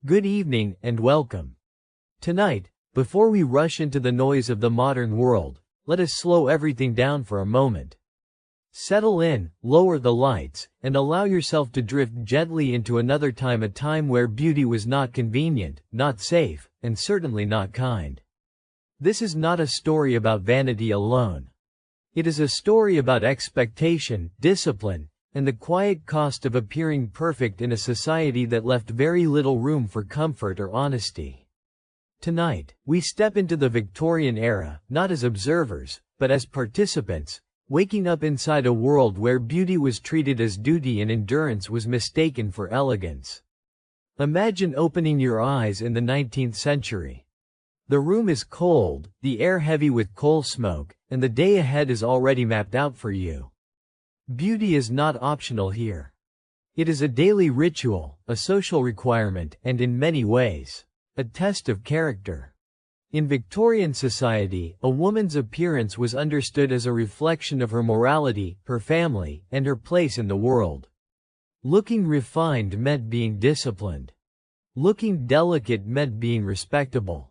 Good evening and welcome. Tonight, before we rush into the noise of the modern world, let us slow everything down for a moment. Settle in, lower the lights, and allow yourself to drift gently into another time, a time where beauty was not convenient, not safe, and certainly not kind. This is not a story about vanity alone. It is a story about expectation, discipline, and the quiet cost of appearing perfect in a society that left very little room for comfort or honesty. Tonight, we step into the Victorian era, not as observers, but as participants, waking up inside a world where beauty was treated as duty and endurance was mistaken for elegance. Imagine opening your eyes in the 19th century. The room is cold, the air heavy with coal smoke, and the day ahead is already mapped out for you. Beauty is not optional here. It is a daily ritual, a social requirement, and in many ways, a test of character. In Victorian society, a woman's appearance was understood as a reflection of her morality, her family, and her place in the world. Looking refined meant being disciplined. Looking delicate meant being respectable.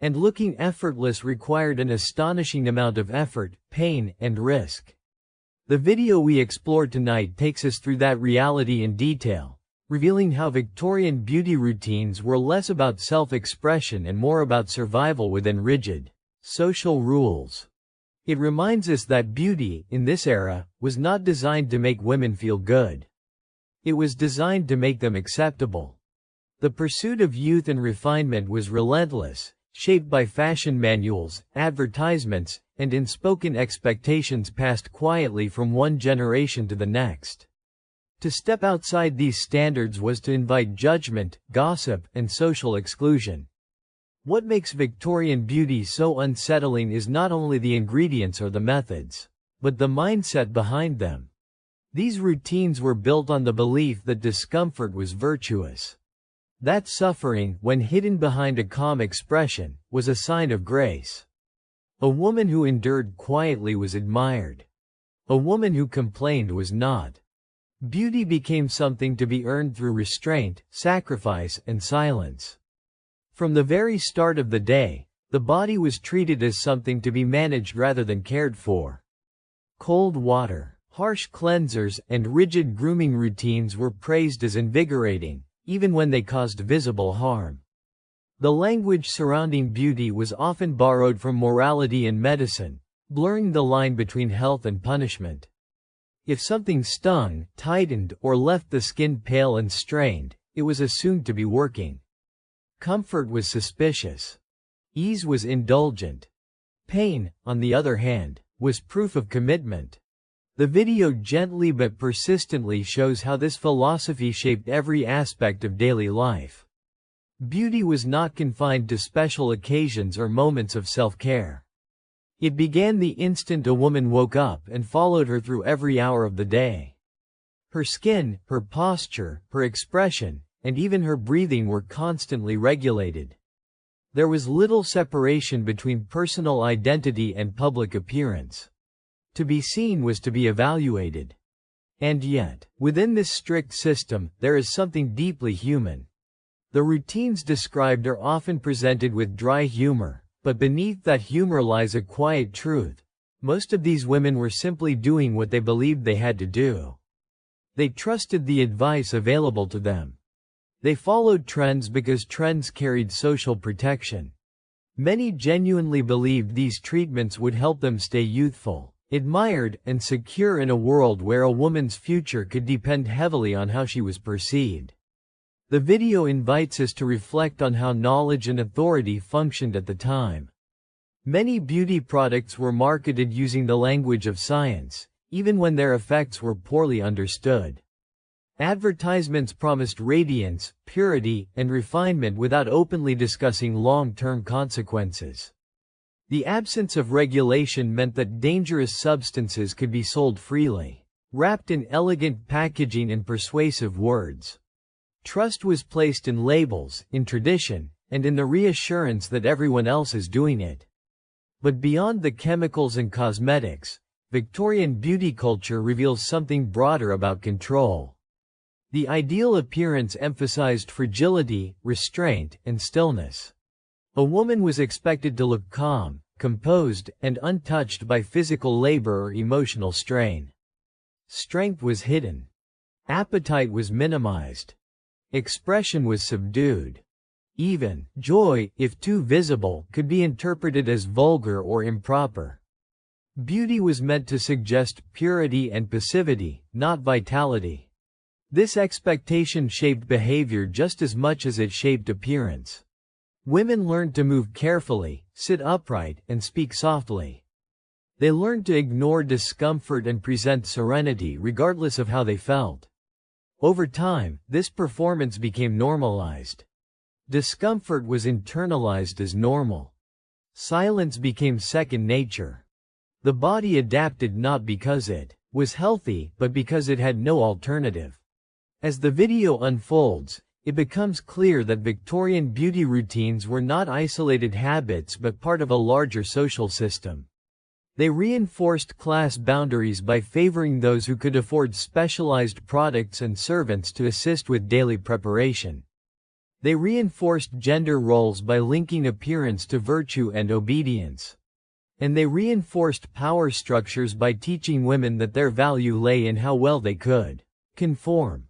And looking effortless required an astonishing amount of effort, pain, and risk. The video we explore tonight takes us through that reality in detail, revealing how Victorian beauty routines were less about self-expression and more about survival within rigid, social rules. It reminds us that beauty, in this era, was not designed to make women feel good. It was designed to make them acceptable. The pursuit of youth and refinement was relentless, shaped by fashion manuals, advertisements, and unspoken expectations passed quietly from one generation to the next. To step outside these standards was to invite judgment, gossip, and social exclusion. What makes Victorian beauty so unsettling is not only the ingredients or the methods, but the mindset behind them. These routines were built on the belief that discomfort was virtuous. That suffering, when hidden behind a calm expression, was a sign of grace. A woman who endured quietly was admired. A woman who complained was not. Beauty became something to be earned through restraint, sacrifice, and silence. From the very start of the day, the body was treated as something to be managed rather than cared for. Cold water, harsh cleansers, and rigid grooming routines were praised as invigorating, even when they caused visible harm. The language surrounding beauty was often borrowed from morality and medicine, blurring the line between health and punishment. If something stung, tightened, or left the skin pale and strained, it was assumed to be working. Comfort was suspicious. Ease was indulgent. Pain, on the other hand, was proof of commitment. The video gently but persistently shows how this philosophy shaped every aspect of daily life. Beauty was not confined to special occasions or moments of self-care. It began the instant a woman woke up and followed her through every hour of the day. Her skin, her posture, her expression, and even her breathing were constantly regulated. There was little separation between personal identity and public appearance. To be seen was to be evaluated. And yet, within this strict system, there is something deeply human. The routines described are often presented with dry humor, but beneath that humor lies a quiet truth. Most of these women were simply doing what they believed they had to do. They trusted the advice available to them. They followed trends because trends carried social protection. Many genuinely believed these treatments would help them stay youthful, admired, and secure in a world where a woman's future could depend heavily on how she was perceived. The video invites us to reflect on how knowledge and authority functioned at the time. Many beauty products were marketed using the language of science, even when their effects were poorly understood. Advertisements promised radiance, purity, and refinement without openly discussing long-term consequences. The absence of regulation meant that dangerous substances could be sold freely, wrapped in elegant packaging and persuasive words. Trust was placed in labels, in tradition, and in the reassurance that everyone else is doing it. But beyond the chemicals and cosmetics, Victorian beauty culture reveals something broader about control. The ideal appearance emphasized fragility, restraint, and stillness. A woman was expected to look calm, composed, and untouched by physical labor or emotional strain. Strength was hidden. Appetite was minimized. Expression was subdued. Even joy, if too visible, could be interpreted as vulgar or improper. Beauty was meant to suggest purity and passivity, not vitality. This expectation shaped behavior just as much as it shaped appearance. Women learned to move carefully, sit upright, and speak softly. They learned to ignore discomfort and present serenity regardless of how they felt. Over time, this performance became normalized. Discomfort was internalized as normal. Silence became second nature. The body adapted not because it was healthy, but because it had no alternative. As the video unfolds, it becomes clear that Victorian beauty routines were not isolated habits but part of a larger social system. They reinforced class boundaries by favoring those who could afford specialized products and servants to assist with daily preparation. They reinforced gender roles by linking appearance to virtue and obedience. And they reinforced power structures by teaching women that their value lay in how well they could conform.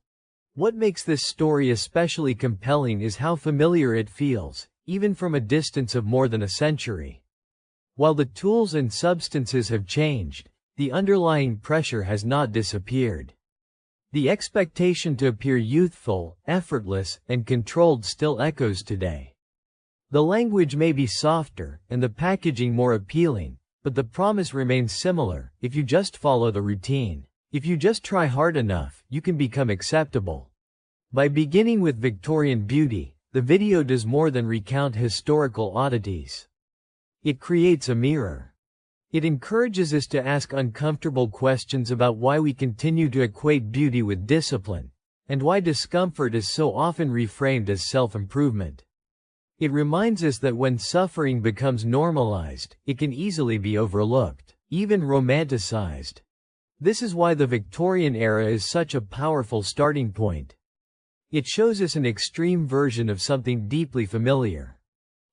What makes this story especially compelling is how familiar it feels, even from a distance of more than a century. While the tools and substances have changed, the underlying pressure has not disappeared. The expectation to appear youthful, effortless, and controlled still echoes today. The language may be softer, and the packaging more appealing, but the promise remains similar: if you just follow the routine, if you just try hard enough, you can become acceptable. By beginning with Victorian beauty, the video does more than recount historical oddities. It creates a mirror. It encourages us to ask uncomfortable questions about why we continue to equate beauty with discipline, and why discomfort is so often reframed as self-improvement. It reminds us that when suffering becomes normalized, it can easily be overlooked, even romanticized. This is why the Victorian era is such a powerful starting point. It shows us an extreme version of something deeply familiar.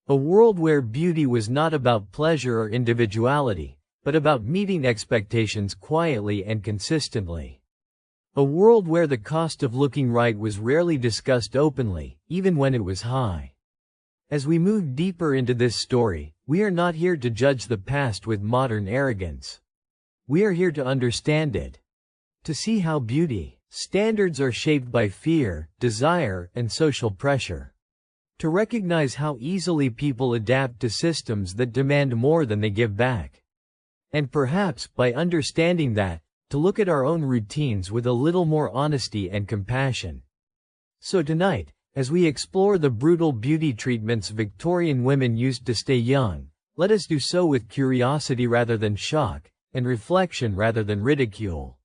A world where beauty was not about pleasure or individuality, but about meeting expectations quietly and consistently. A world where the cost of looking right was rarely discussed openly, even when it was high. As we move deeper into this story, we are not here to judge the past with modern arrogance. We are here to understand it. To see how beauty standards are shaped by fear, desire, and social pressure. To recognize how easily people adapt to systems that demand more than they give back. And perhaps, by understanding that, to look at our own routines with a little more honesty and compassion. So tonight, as we explore the brutal beauty treatments Victorian women used to stay young, let us do so with curiosity rather than shock, and reflection rather than ridicule.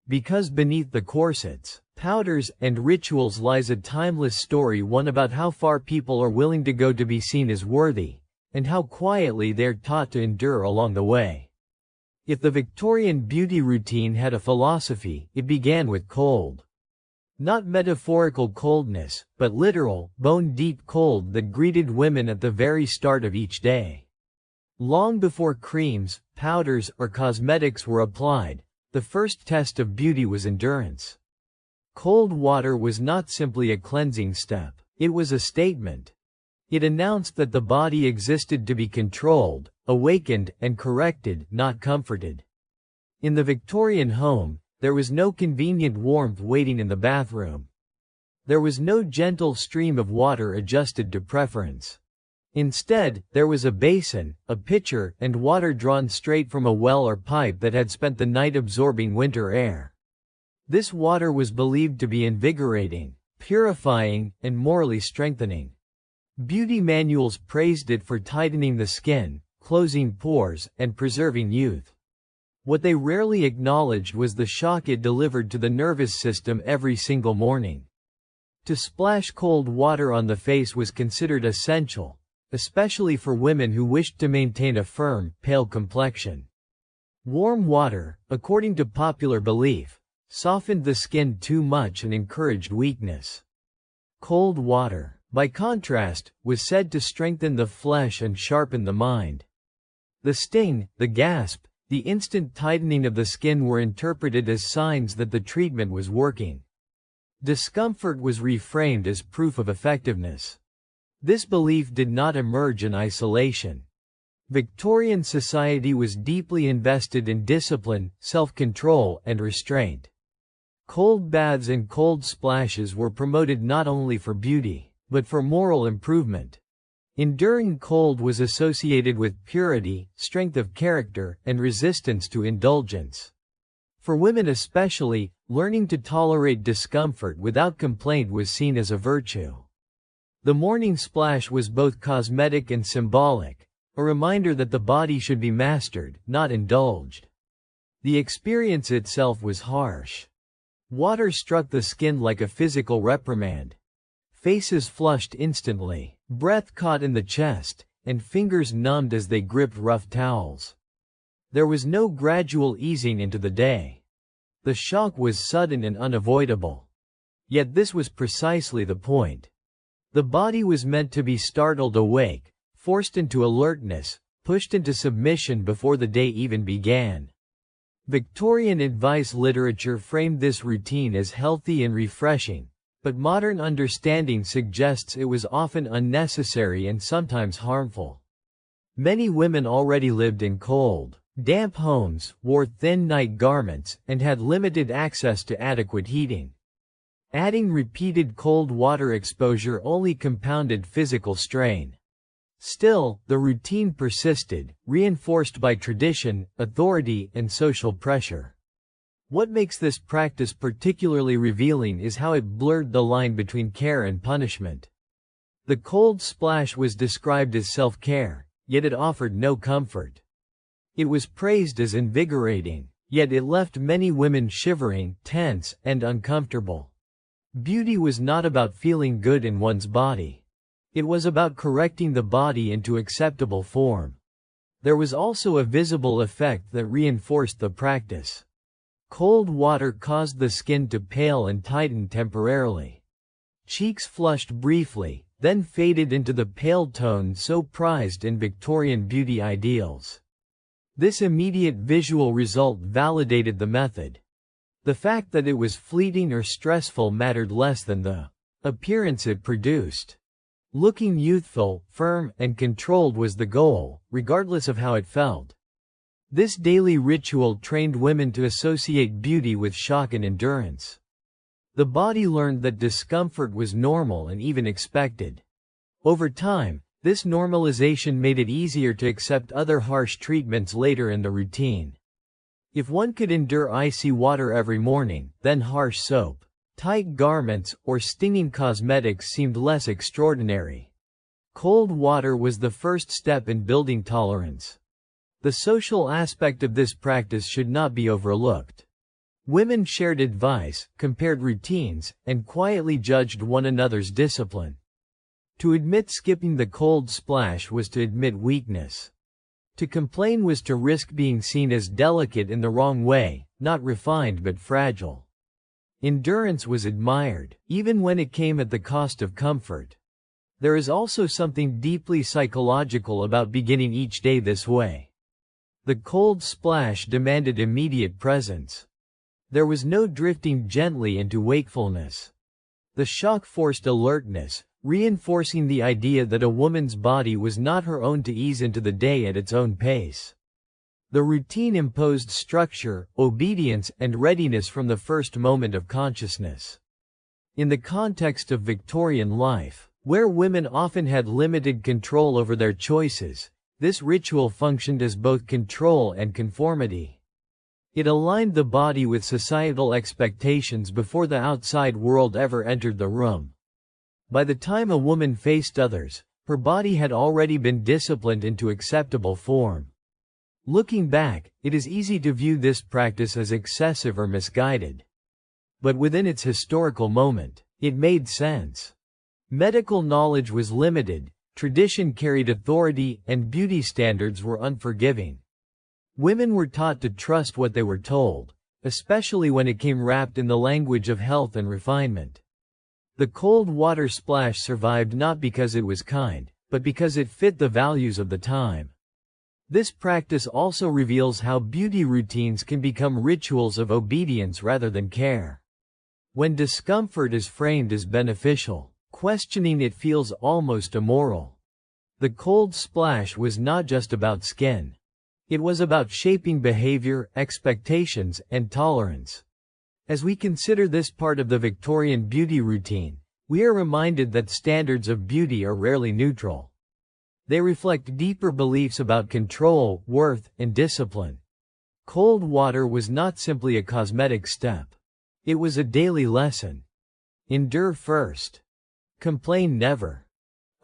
Because beneath the corsets, powders, and rituals lies a timeless story, one about how far people are willing to go to be seen as worthy, and how quietly they're taught to endure along the way. If the Victorian beauty routine had a philosophy, it began with cold. Not metaphorical coldness, but literal, bone-deep cold that greeted women at the very start of each day. Long before creams, powders, or cosmetics were applied, the first test of beauty was endurance. Cold water was not simply a cleansing step, it was a statement. It announced that the body existed to be controlled, awakened, and corrected, not comforted. In the Victorian home, there was no convenient warmth waiting in the bathroom. There was no gentle stream of water adjusted to preference. Instead, there was a basin, a pitcher, and water drawn straight from a well or pipe that had spent the night absorbing winter air. This water was believed to be invigorating, purifying, and morally strengthening. Beauty manuals praised it for tightening the skin, closing pores, and preserving youth. What they rarely acknowledged was the shock it delivered to the nervous system every single morning. To splash cold water on the face was considered essential, especially for women who wished to maintain a firm, pale complexion. Warm water, according to popular belief, softened the skin too much and encouraged weakness. Cold water, by contrast, was said to strengthen the flesh and sharpen the mind. The sting, the gasp, the instant tightening of the skin were interpreted as signs that the treatment was working. Discomfort was reframed as proof of effectiveness. This belief did not emerge in isolation. Victorian society was deeply invested in discipline, self-control, and restraint. Cold baths and cold splashes were promoted not only for beauty, but for moral improvement. Enduring cold was associated with purity, strength of character, and resistance to indulgence. For women especially, learning to tolerate discomfort without complaint was seen as a virtue. The morning splash was both cosmetic and symbolic, a reminder that the body should be mastered, not indulged. The experience itself was harsh. Water struck the skin like a physical reprimand. Faces flushed instantly, breath caught in the chest, and fingers numbed as they gripped rough towels. There was no gradual easing into the day. The shock was sudden and unavoidable. Yet this was precisely the point. The body was meant to be startled awake, forced into alertness, pushed into submission before the day even began. Victorian advice literature framed this routine as healthy and refreshing, but modern understanding suggests it was often unnecessary and sometimes harmful. Many women already lived in cold, damp homes, wore thin night garments, and had limited access to adequate heating. Adding repeated cold water exposure only compounded physical strain. Still, the routine persisted, reinforced by tradition, authority, and social pressure. What makes this practice particularly revealing is how it blurred the line between care and punishment. The cold splash was described as self-care, yet it offered no comfort. It was praised as invigorating, yet it left many women shivering, tense, and uncomfortable. Beauty was not about feeling good in one's body. It was about correcting the body into acceptable form. There was also a visible effect that reinforced the practice. Cold water caused the skin to pale and tighten temporarily. Cheeks flushed briefly, then faded into the pale tone so prized in Victorian beauty ideals. This immediate visual result validated the method. The fact that it was fleeting or stressful mattered less than the appearance it produced. Looking youthful, firm, and controlled was the goal, regardless of how it felt. This daily ritual trained women to associate beauty with shock and endurance. The body learned that discomfort was normal and even expected. Over time, this normalization made it easier to accept other harsh treatments later in the routine. If one could endure icy water every morning, then harsh soap, tight garments, or stinging cosmetics seemed less extraordinary. Cold water was the first step in building tolerance. The social aspect of this practice should not be overlooked. Women shared advice, compared routines, and quietly judged one another's discipline. To admit skipping the cold splash was to admit weakness. To complain was to risk being seen as delicate in the wrong way, not refined but fragile. Endurance was admired, even when it came at the cost of comfort. There is also something deeply psychological about beginning each day this way. The cold splash demanded immediate presence. There was no drifting gently into wakefulness. The shock forced alertness, reinforcing the idea that a woman's body was not her own to ease into the day at its own pace. The routine imposed structure, obedience, and readiness from the first moment of consciousness. In the context of Victorian life, where women often had limited control over their choices, this ritual functioned as both control and conformity. It aligned the body with societal expectations before the outside world ever entered the room. By the time a woman faced others, her body had already been disciplined into acceptable form. Looking back, it is easy to view this practice as excessive or misguided. But within its historical moment, it made sense. Medical knowledge was limited, tradition carried authority, and beauty standards were unforgiving. Women were taught to trust what they were told, especially when it came wrapped in the language of health and refinement. The cold water splash survived not because it was kind, but because it fit the values of the time. This practice also reveals how beauty routines can become rituals of obedience rather than care. When discomfort is framed as beneficial, questioning it feels almost immoral. The cold splash was not just about skin. It was about shaping behavior, expectations, and tolerance. As we consider this part of the Victorian beauty routine, we are reminded that standards of beauty are rarely neutral. They reflect deeper beliefs about control, worth, and discipline. Cold water was not simply a cosmetic step. It was a daily lesson. Endure first. Complain never.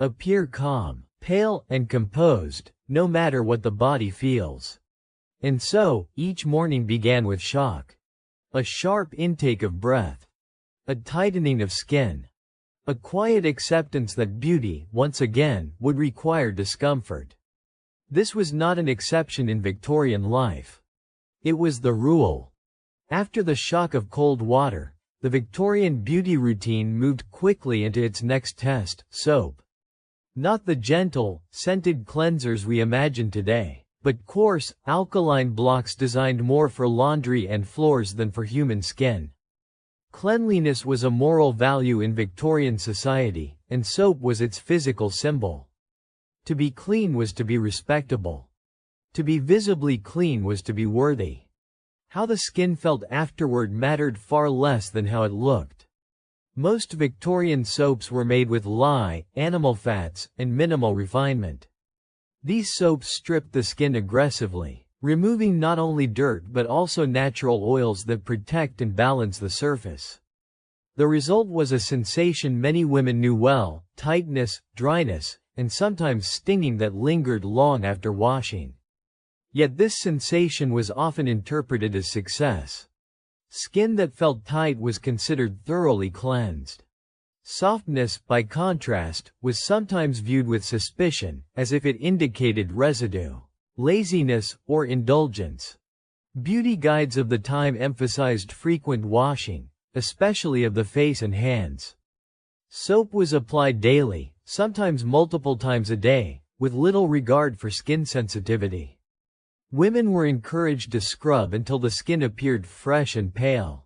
Appear calm, pale, and composed, no matter what the body feels. And so, each morning began with shock. A sharp intake of breath. A tightening of skin. A quiet acceptance that beauty, once again, would require discomfort. This was not an exception in Victorian life. It was the rule. After the shock of cold water, the Victorian beauty routine moved quickly into its next test, soap. Not the gentle, scented cleansers we imagine today, but coarse, alkaline blocks designed more for laundry and floors than for human skin. Cleanliness was a moral value in Victorian society, and soap was its physical symbol. To be clean was to be respectable. To be visibly clean was to be worthy. How the skin felt afterward mattered far less than how it looked. Most Victorian soaps were made with lye, animal fats, and minimal refinement. These soaps stripped the skin aggressively, removing not only dirt but also natural oils that protect and balance the surface. The result was a sensation many women knew well: tightness, dryness, and sometimes stinging that lingered long after washing. Yet this sensation was often interpreted as success. Skin that felt tight was considered thoroughly cleansed. Softness, by contrast, was sometimes viewed with suspicion, as if it indicated residue, laziness, or indulgence. Beauty guides of the time emphasized frequent washing, especially of the face and hands. Soap was applied daily, sometimes multiple times a day, with little regard for skin sensitivity. Women were encouraged to scrub until the skin appeared fresh and pale.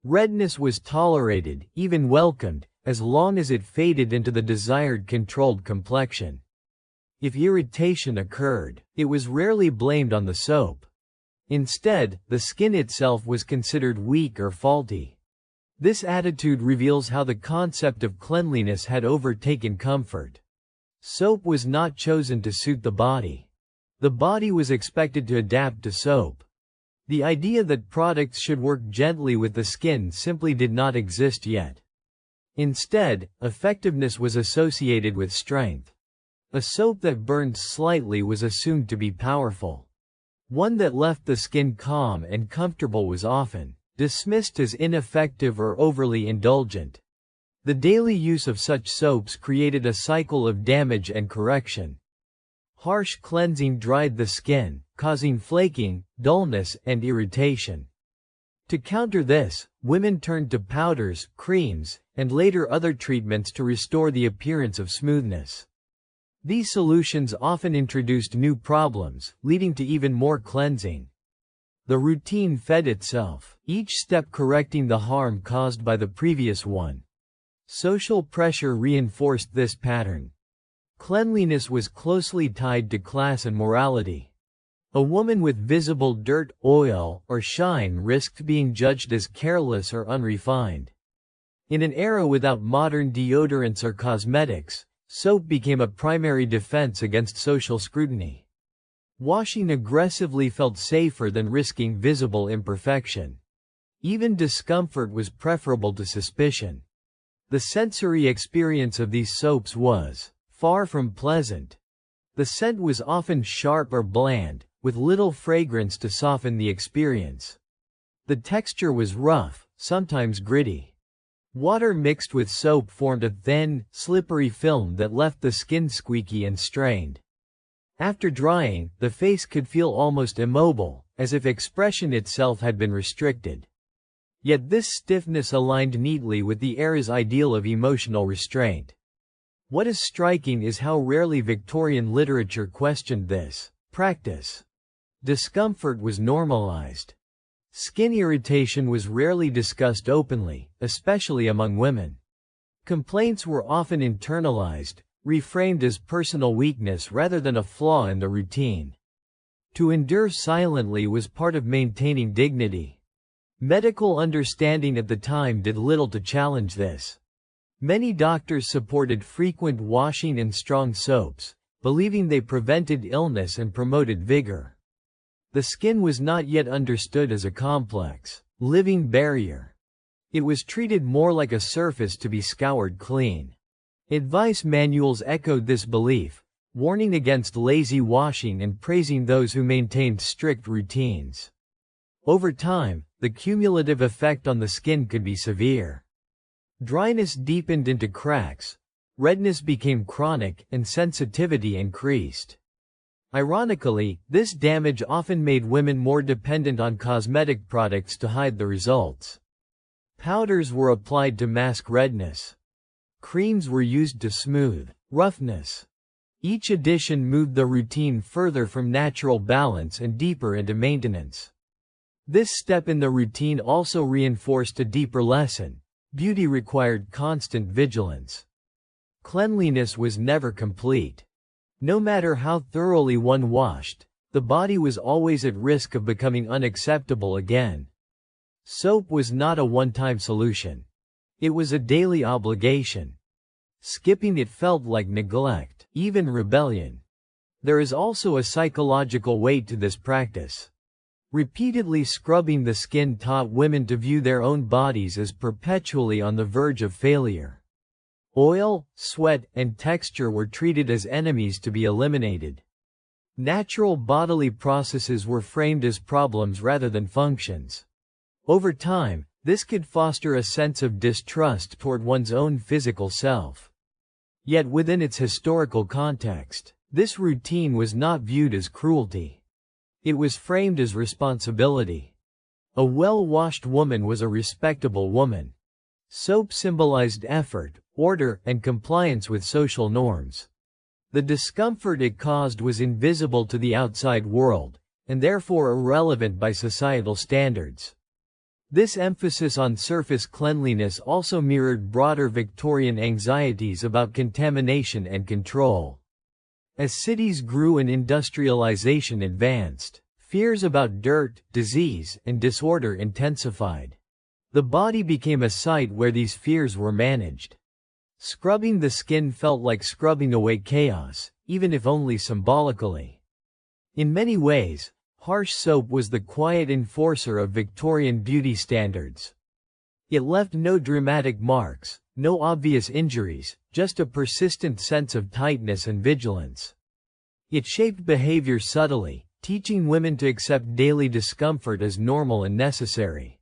Redness was tolerated, even welcomed, as long as it faded into the desired controlled complexion. If irritation occurred, it was rarely blamed on the soap. Instead, the skin itself was considered weak or faulty. This attitude reveals how the concept of cleanliness had overtaken comfort. Soap was not chosen to suit the body. The body was expected to adapt to soap. The idea that products should work gently with the skin simply did not exist yet. Instead, effectiveness was associated with strength. A soap that burned slightly was assumed to be powerful. One that left the skin calm and comfortable was often dismissed as ineffective or overly indulgent. The daily use of such soaps created a cycle of damage and correction. Harsh cleansing dried the skin, causing flaking, dullness, and irritation. To counter this, women turned to powders, creams, and later other treatments to restore the appearance of smoothness. These solutions often introduced new problems, leading to even more cleansing. The routine fed itself, each step correcting the harm caused by the previous one. Social pressure reinforced this pattern. Cleanliness was closely tied to class and morality. A woman with visible dirt, oil, or shine risked being judged as careless or unrefined. In an era without modern deodorants or cosmetics, soap became a primary defense against social scrutiny. Washing aggressively felt safer than risking visible imperfection. Even discomfort was preferable to suspicion. The sensory experience of these soaps was far from pleasant. The scent was often sharp or bland, with little fragrance to soften the experience. The texture was rough, sometimes gritty. Water mixed with soap formed a thin, slippery film that left the skin squeaky and strained. After drying, the face could feel almost immobile, as if expression itself had been restricted. Yet this stiffness aligned neatly with the era's ideal of emotional restraint. What is striking is how rarely Victorian literature questioned this practice. Discomfort was normalized. Skin irritation was rarely discussed openly, especially among women. Complaints were often internalized, reframed as personal weakness rather than a flaw in the routine. To endure silently was part of maintaining dignity. Medical understanding at the time did little to challenge this. Many doctors supported frequent washing and strong soaps, believing they prevented illness and promoted vigor. The skin was not yet understood as a complex, living barrier. It was treated more like a surface to be scoured clean. Advice manuals echoed this belief, warning against lazy washing and praising those who maintained strict routines. Over time, the cumulative effect on the skin could be severe. Dryness deepened into cracks, redness became chronic, and sensitivity increased. Ironically, this damage often made women more dependent on cosmetic products to hide the results. Powders were applied to mask redness. Creams were used to smooth roughness. Each addition moved the routine further from natural balance and deeper into maintenance. This step in the routine also reinforced a deeper lesson. Beauty required constant vigilance. Cleanliness was never complete. No matter how thoroughly one washed, the body was always at risk of becoming unacceptable again. Soap was not a one-time solution. It was a daily obligation. Skipping it felt like neglect, even rebellion. There is also a psychological weight to this practice. Repeatedly scrubbing the skin taught women to view their own bodies as perpetually on the verge of failure. Oil, sweat, and texture were treated as enemies to be eliminated. Natural bodily processes were framed as problems rather than functions. Over time, this could foster a sense of distrust toward one's own physical self. Yet within its historical context, this routine was not viewed as cruelty. It was framed as responsibility. A well-washed woman was a respectable woman. Soap symbolized effort, order, and compliance with social norms. The discomfort it caused was invisible to the outside world, and therefore irrelevant by societal standards. This emphasis on surface cleanliness also mirrored broader Victorian anxieties about contamination and control. As cities grew and industrialization advanced, fears about dirt, disease, and disorder intensified. The body became a site where these fears were managed. Scrubbing the skin felt like scrubbing away chaos, even if only symbolically. In many ways, harsh soap was the quiet enforcer of Victorian beauty standards. It left no dramatic marks, no obvious injuries, just a persistent sense of tightness and vigilance. It shaped behavior subtly, teaching women to accept daily discomfort as normal and necessary.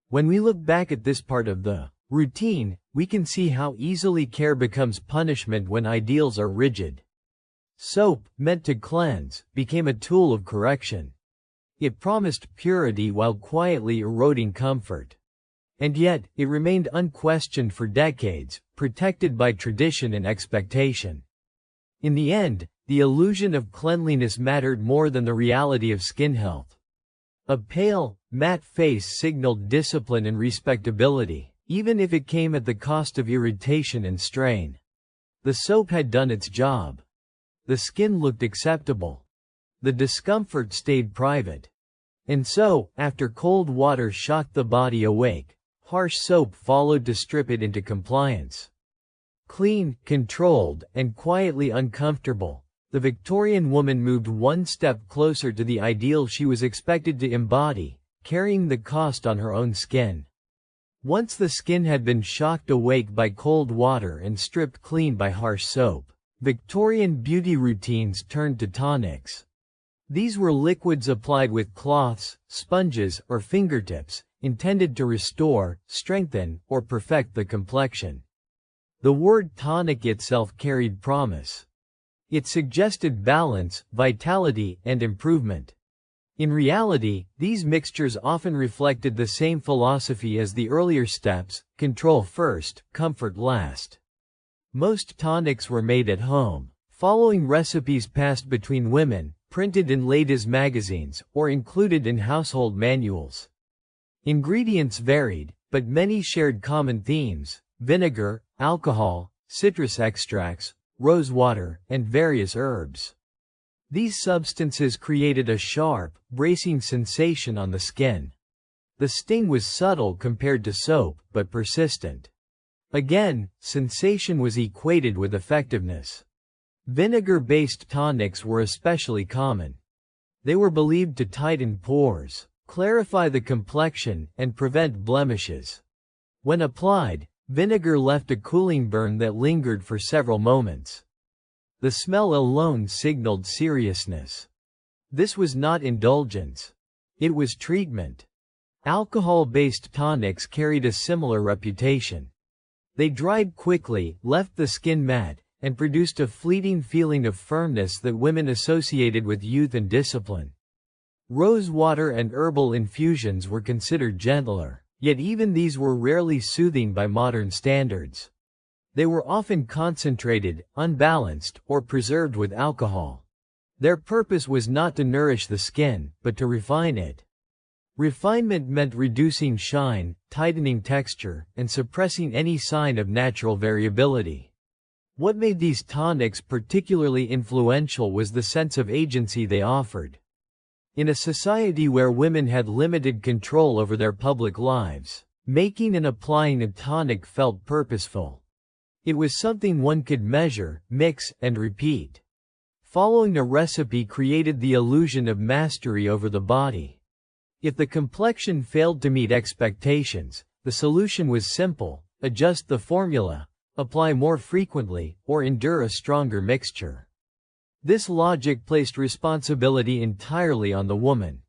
When we look back at this part of the routine, we can see how easily care becomes punishment when ideals are rigid. Soap, meant to cleanse, became a tool of correction. It promised purity while quietly eroding comfort. And yet, it remained unquestioned for decades, protected by tradition and expectation. In the end, the illusion of cleanliness mattered more than the reality of skin health. A pale, matte face signaled discipline and respectability, even if it came at the cost of irritation and strain. The soap had done its job. The skin looked acceptable. The discomfort stayed private. And so, after cold water shocked the body awake, harsh soap followed to strip it into compliance. Clean, controlled, and quietly uncomfortable, the Victorian woman moved one step closer to the ideal she was expected to embody, carrying the cost on her own skin. Once the skin had been shocked awake by cold water and stripped clean by harsh soap, Victorian beauty routines turned to tonics. These were liquids applied with cloths, sponges, or fingertips, intended to restore, strengthen, or perfect the complexion. The word tonic itself carried promise. It suggested balance, vitality, and improvement. In reality, these mixtures often reflected the same philosophy as the earlier steps: control first, comfort last. Most tonics were made at home, following recipes passed between women, printed in ladies' magazines, or included in household manuals. Ingredients varied, but many shared common themes: vinegar, alcohol, citrus extracts, rose water, and various herbs. These substances created a sharp, bracing sensation on the skin. The sting was subtle compared to soap, but persistent. Again, sensation was equated with effectiveness. Vinegar-based tonics were especially common. They were believed to tighten pores, clarify the complexion, and prevent blemishes. When applied, vinegar left a cooling burn that lingered for several moments. The smell alone signaled seriousness. This was not indulgence. It was treatment. Alcohol-based tonics carried a similar reputation. They dried quickly, left the skin matte, and produced a fleeting feeling of firmness that women associated with youth and discipline. Rose water and herbal infusions were considered gentler, yet even these were rarely soothing by modern standards. They were often concentrated, unbalanced, or preserved with alcohol. Their purpose was not to nourish the skin, but to refine it. Refinement meant reducing shine, tightening texture, and suppressing any sign of natural variability. What made these tonics particularly influential was the sense of agency they offered. In a society where women had limited control over their public lives, making and applying a tonic felt purposeful. It was something one could measure, mix, and repeat. Following a recipe created the illusion of mastery over the body. If the complexion failed to meet expectations, the solution was simple: adjust the formula, apply more frequently, or endure a stronger mixture. This logic placed responsibility entirely on the woman.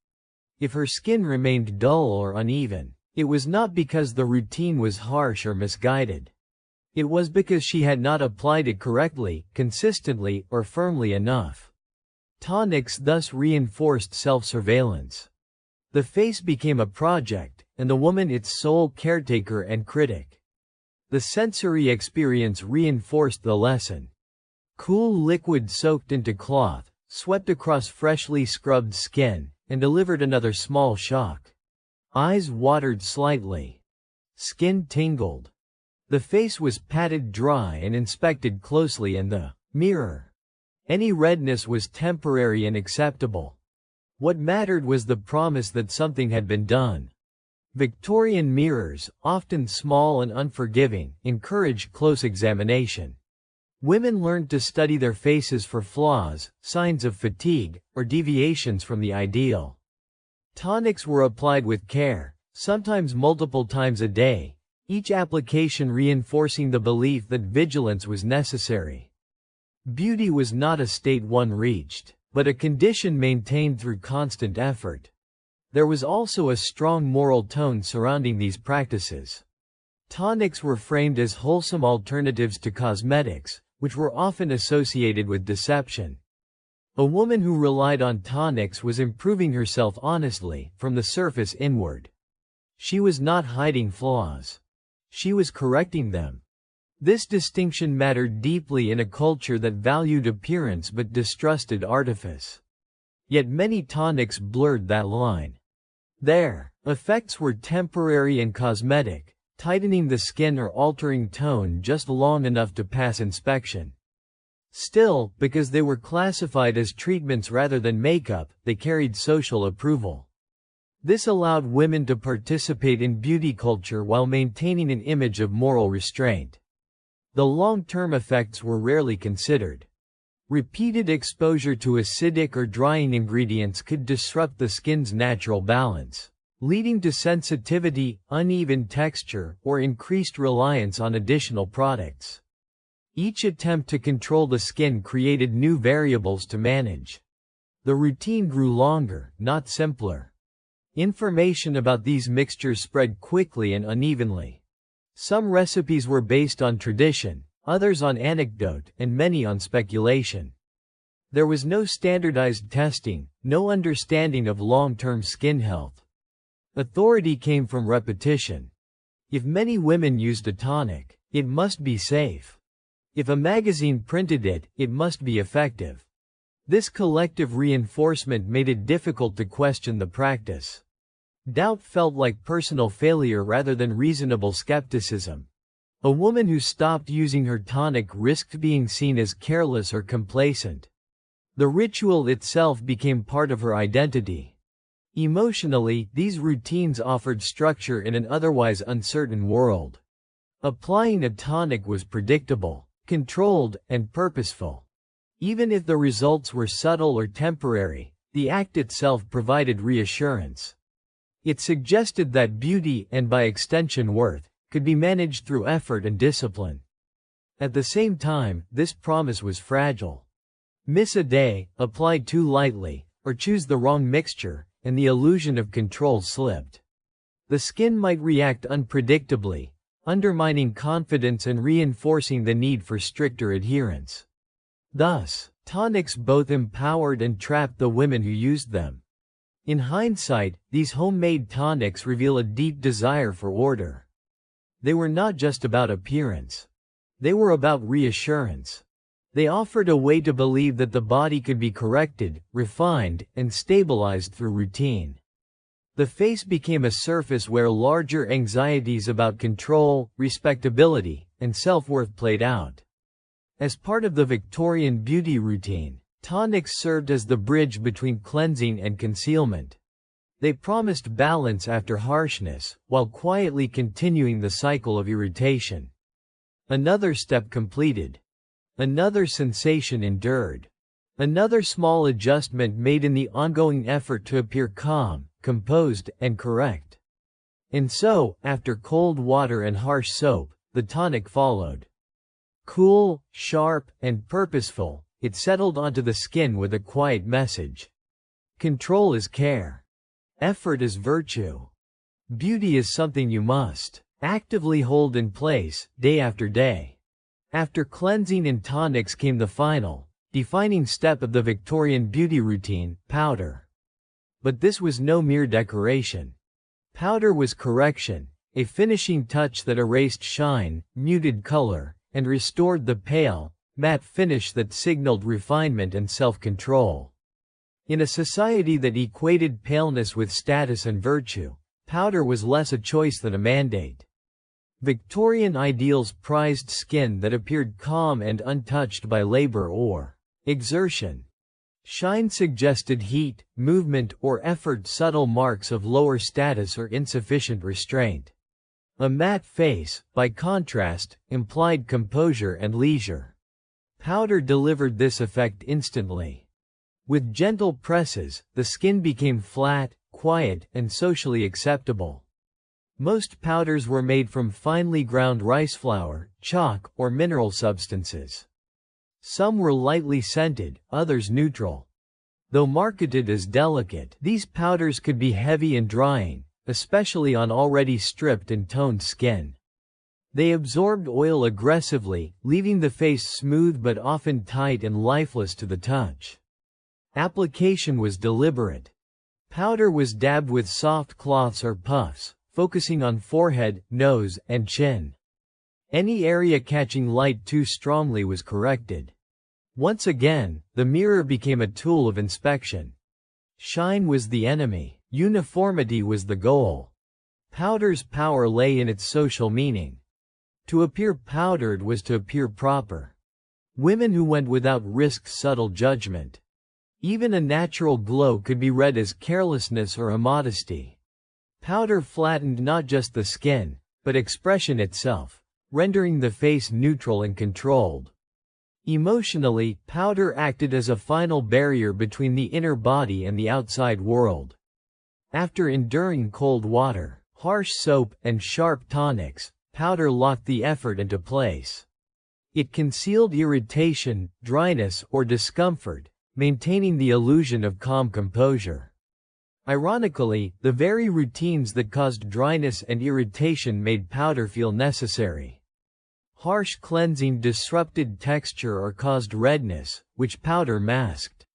If her skin remained dull or uneven, it was not because the routine was harsh or misguided. It was because she had not applied it correctly, consistently, or firmly enough. Tonics thus reinforced self-surveillance. The face became a project, and the woman its sole caretaker and critic. The sensory experience reinforced the lesson. Cool liquid soaked into cloth, swept across freshly scrubbed skin, and delivered another small shock. Eyes watered slightly. Skin tingled. The face was patted dry and inspected closely in the mirror. Any redness was temporary and acceptable. What mattered was the promise that something had been done. Victorian mirrors, often small and unforgiving, encouraged close examination. Women learned to study their faces for flaws, signs of fatigue, or deviations from the ideal. Tonics were applied with care, sometimes multiple times a day, each application reinforcing the belief that vigilance was necessary. Beauty was not a state one reached, but a condition maintained through constant effort. There was also a strong moral tone surrounding these practices. Tonics were framed as wholesome alternatives to cosmetics, which were often associated with deception. A woman who relied on tonics was improving herself honestly, from the surface inward. She was not hiding flaws. She was correcting them. This distinction mattered deeply in a culture that valued appearance but distrusted artifice. Yet many tonics blurred that line. Their effects were temporary and cosmetic, tightening the skin or altering tone just long enough to pass inspection. Still, because they were classified as treatments rather than makeup, they carried social approval. This allowed women to participate in beauty culture while maintaining an image of moral restraint. The long-term effects were rarely considered. Repeated exposure to acidic or drying ingredients could disrupt the skin's natural balance, leading to sensitivity, uneven texture, or increased reliance on additional products. Each attempt to control the skin created new variables to manage. The routine grew longer, not simpler. Information about these mixtures spread quickly and unevenly. Some recipes were based on tradition, others on anecdote, and many on speculation. There was no standardized testing, no understanding of long-term skin health. Authority came from repetition. If many women used a tonic, it must be safe. If a magazine printed it, it must be effective. This collective reinforcement made it difficult to question the practice. Doubt felt like personal failure rather than reasonable skepticism. A woman who stopped using her tonic risked being seen as careless or complacent. The ritual itself became part of her identity. Emotionally, these routines offered structure in an otherwise uncertain world. Applying a tonic was predictable, controlled, and purposeful. Even if the results were subtle or temporary, the act itself provided reassurance. It suggested that beauty, and by extension worth, could be managed through effort and discipline. At the same time, this promise was fragile. Miss a day, apply too lightly, or choose the wrong mixture, and the illusion of control slipped. The skin might react unpredictably, undermining confidence and reinforcing the need for stricter adherence. Thus, tonics both empowered and trapped the women who used them. In hindsight, these homemade tonics reveal a deep desire for order. They were not just about appearance. They were about reassurance. They offered a way to believe that the body could be corrected, refined, and stabilized through routine. The face became a surface where larger anxieties about control, respectability, and self-worth played out. As part of the Victorian beauty routine, tonics served as the bridge between cleansing and concealment. They promised balance after harshness, while quietly continuing the cycle of irritation. Another step completed. Another sensation endured. Another small adjustment made in the ongoing effort to appear calm, composed, and correct. And so, after cold water and harsh soap, the tonic followed. Cool, sharp, and purposeful, it settled onto the skin with a quiet message. Control is care. Effort is virtue. Beauty is something you must actively hold in place, day after day. After cleansing and tonics came the final, defining step of the Victorian beauty routine, powder. But this was no mere decoration. Powder was correction, a finishing touch that erased shine, muted color, and restored the pale, matte finish that signaled refinement and self-control. In a society that equated paleness with status and virtue, powder was less a choice than a mandate. Victorian ideals prized skin that appeared calm and untouched by labor or exertion. Shine suggested heat, movement, or effort, subtle marks of lower status or insufficient restraint. A matte face, by contrast, implied composure and leisure. Powder delivered this effect instantly. With gentle presses, the skin became flat, quiet, and socially acceptable. Most powders were made from finely ground rice flour, chalk, or mineral substances. Some were lightly scented, others neutral. Though marketed as delicate, these powders could be heavy and drying, especially on already stripped and toned skin. They absorbed oil aggressively, leaving the face smooth but often tight and lifeless to the touch. Application was deliberate. Powder was dabbed with soft cloths or puffs, focusing on forehead, nose, and chin. Any area catching light too strongly was corrected. Once again, the mirror became a tool of inspection. Shine was the enemy, uniformity was the goal. Powder's power lay in its social meaning. To appear powdered was to appear proper. Women who went without risked subtle judgment. Even a natural glow could be read as carelessness or immodesty. Powder flattened not just the skin, but expression itself, rendering the face neutral and controlled. Emotionally, powder acted as a final barrier between the inner body and the outside world. After enduring cold water, harsh soap, and sharp tonics, powder locked the effort into place. It concealed irritation, dryness, or discomfort, maintaining the illusion of calm composure. Ironically, the very routines that caused dryness and irritation made powder feel necessary. Harsh cleansing disrupted texture or caused redness, which powder masked.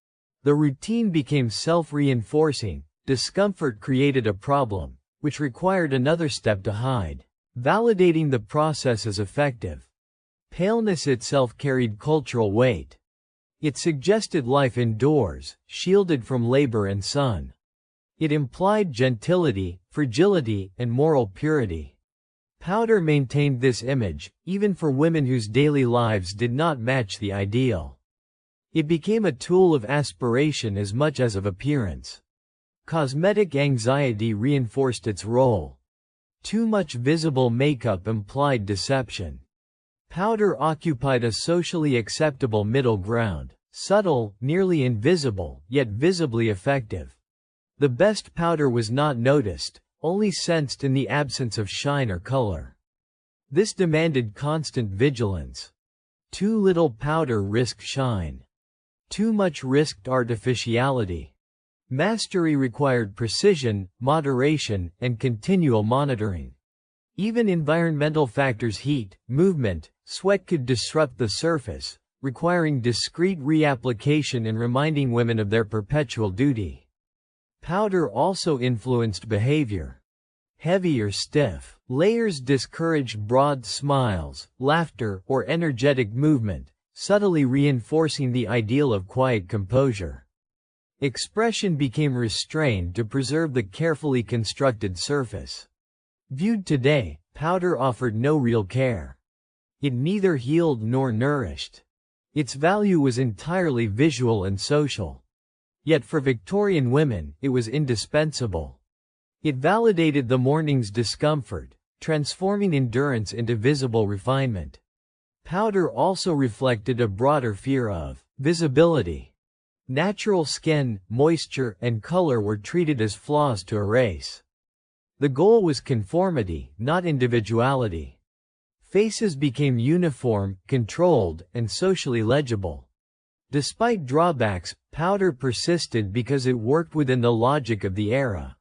The routine became self-reinforcing. Discomfort created a problem, which required another step to hide, validating the process as effective. Paleness itself carried cultural weight. It suggested life indoors, shielded from labor and sun. It implied gentility, fragility, and moral purity. Powder maintained this image, even for women whose daily lives did not match the ideal. It became a tool of aspiration as much as of appearance. Cosmetic anxiety reinforced its role. Too much visible makeup implied deception. Powder occupied a socially acceptable middle ground, subtle, nearly invisible, yet visibly effective. The best powder was not noticed, only sensed in the absence of shine or color. This demanded constant vigilance. Too little powder risked shine. Too much risked artificiality. Mastery required precision, moderation, and continual monitoring. Even environmental factors, heat, movement, sweat, could disrupt the surface, requiring discreet reapplication and reminding women of their perpetual duty. Powder also influenced behavior. Heavy or stiff layers discouraged broad smiles, laughter, or energetic movement, subtly reinforcing the ideal of quiet composure. Expression became restrained to preserve the carefully constructed surface. Viewed today, powder offered no real care. It neither healed nor nourished. Its value was entirely visual and social. Yet for Victorian women, it was indispensable. It validated the morning's discomfort, transforming endurance into visible refinement. Powder also reflected a broader fear of visibility. Natural skin, moisture, and color were treated as flaws to erase. The goal was conformity, not individuality. Faces became uniform, controlled, and socially legible. Despite drawbacks, powder persisted because it worked within the logic of the era.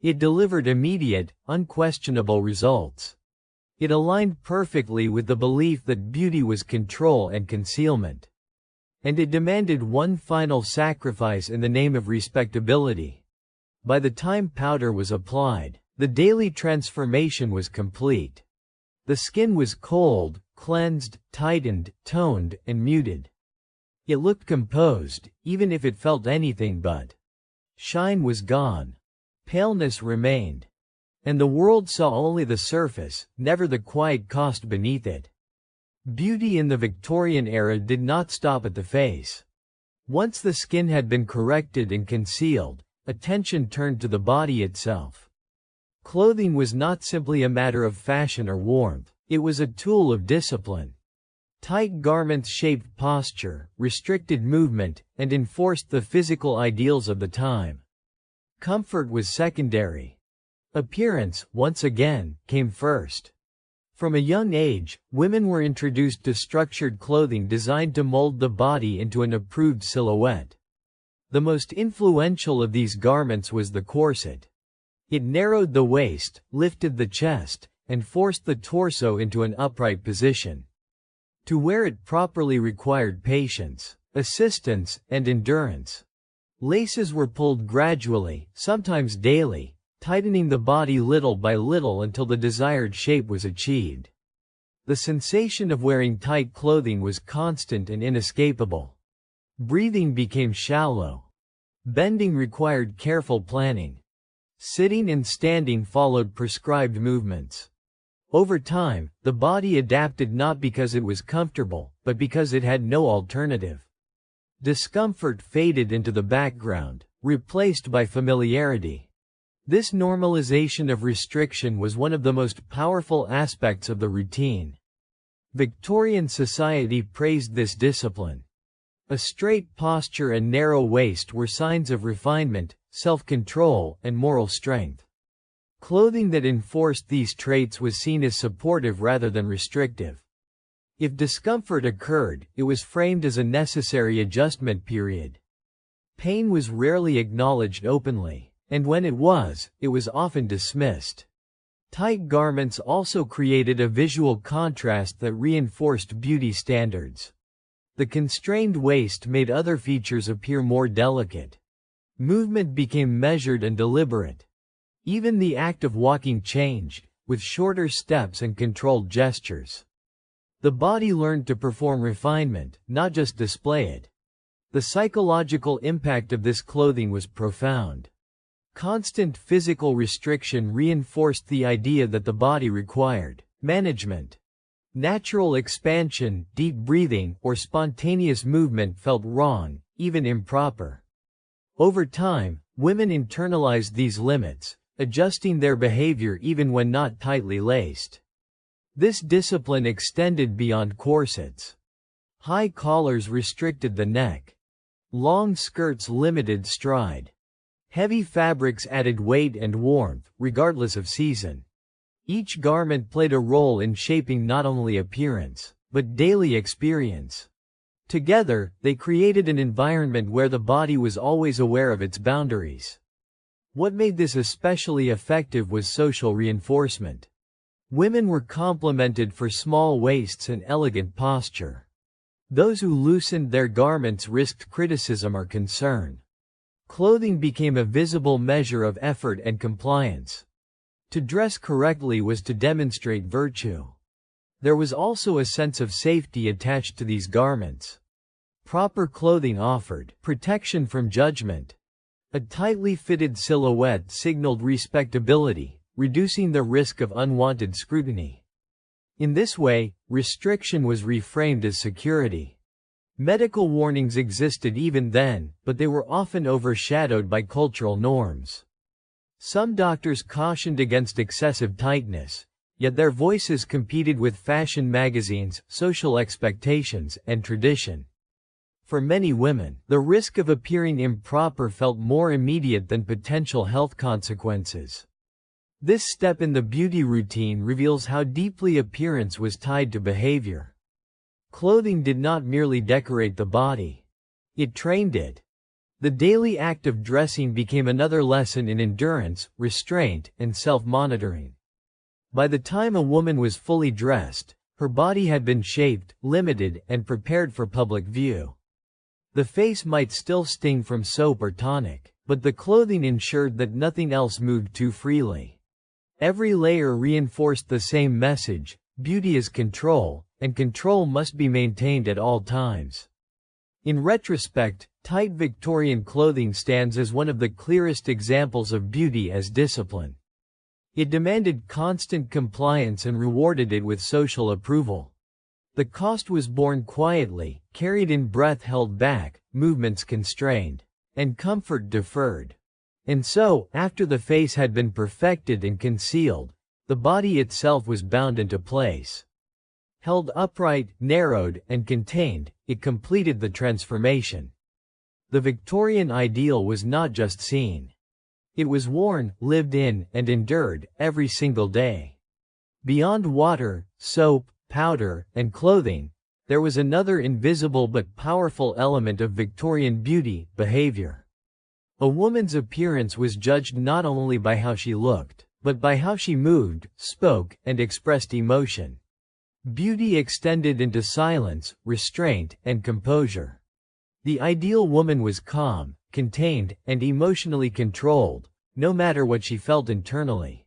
It delivered immediate, unquestionable results. It aligned perfectly with the belief that beauty was control and concealment. And it demanded one final sacrifice in the name of respectability. By the time powder was applied, the daily transformation was complete. The skin was cold, cleansed, tightened, toned, and muted. It looked composed, even if it felt anything but. Shine was gone. Paleness remained. And the world saw only the surface, never the quiet cost beneath it. Beauty in the Victorian era did not stop at the face. Once the skin had been corrected and concealed, attention turned to the body itself. Clothing was not simply a matter of fashion or warmth, it was a tool of discipline. Tight garments shaped posture, restricted movement, and enforced the physical ideals of the time. Comfort was secondary. Appearance, once again, came first. From a young age, women were introduced to structured clothing designed to mold the body into an approved silhouette. The most influential of these garments was the corset. It narrowed the waist, lifted the chest, and forced the torso into an upright position. To wear it properly required patience, assistance, and endurance. Laces were pulled gradually, sometimes daily, tightening the body little by little until the desired shape was achieved. The sensation of wearing tight clothing was constant and inescapable. Breathing became shallow. Bending required careful planning. Sitting and standing followed prescribed movements. Over time, the body adapted not because it was comfortable, but because it had no alternative. Discomfort faded into the background, replaced by familiarity. This normalization of restriction was one of the most powerful aspects of the routine. Victorian society praised this discipline. A straight posture and narrow waist were signs of refinement, self-control, and moral strength. Clothing that enforced these traits was seen as supportive rather than restrictive. If discomfort occurred, it was framed as a necessary adjustment period. Pain was rarely acknowledged openly, and when it was often dismissed. Tight garments also created a visual contrast that reinforced beauty standards. The constrained waist made other features appear more delicate. Movement became measured and deliberate. Even the act of walking changed, with shorter steps and controlled gestures. The body learned to perform refinement, not just display it. The psychological impact of this clothing was profound. Constant physical restriction reinforced the idea that the body required management. Natural expansion, deep breathing, or spontaneous movement felt wrong, even improper. Over time, women internalized these limits, adjusting their behavior even when not tightly laced. This discipline extended beyond corsets. High collars restricted the neck. Long skirts limited stride. Heavy fabrics added weight and warmth, regardless of season. Each garment played a role in shaping not only appearance, but daily experience. Together, they created an environment where the body was always aware of its boundaries. What made this especially effective was social reinforcement. Women were complimented for small waists and elegant posture. Those who loosened their garments risked criticism or concern. Clothing became a visible measure of effort and compliance. To dress correctly was to demonstrate virtue. There was also a sense of safety attached to these garments. Proper clothing offered protection from judgment. A tightly fitted silhouette signaled respectability, reducing the risk of unwanted scrutiny. In this way, restriction was reframed as security. Medical warnings existed even then, but they were often overshadowed by cultural norms. Some doctors cautioned against excessive tightness, yet their voices competed with fashion magazines, social expectations, and tradition. For many women, the risk of appearing improper felt more immediate than potential health consequences. This step in the beauty routine reveals how deeply appearance was tied to behavior. Clothing did not merely decorate the body. It trained it. The daily act of dressing became another lesson in endurance, restraint, and self-monitoring. By the time a woman was fully dressed, her body had been shaped, limited, and prepared for public view. The face might still sting from soap or tonic, but the clothing ensured that nothing else moved too freely. Every layer reinforced the same message: beauty is control, and control must be maintained at all times. In retrospect, tight Victorian clothing stands as one of the clearest examples of beauty as discipline. It demanded constant compliance and rewarded it with social approval. The cost was borne quietly, carried in breath held back, movements constrained, and comfort deferred. And so, after the face had been perfected and concealed, the body itself was bound into place. Held upright, narrowed, and contained, it completed the transformation. The Victorian ideal was not just seen. It was worn, lived in, and endured, every single day. Beyond water, soap, powder, and clothing, there was another invisible but powerful element of Victorian beauty: behavior. A woman's appearance was judged not only by how she looked, but by how she moved, spoke, and expressed emotion. Beauty extended into silence, restraint, and composure. The ideal woman was calm, contained, and emotionally controlled, no matter what she felt internally.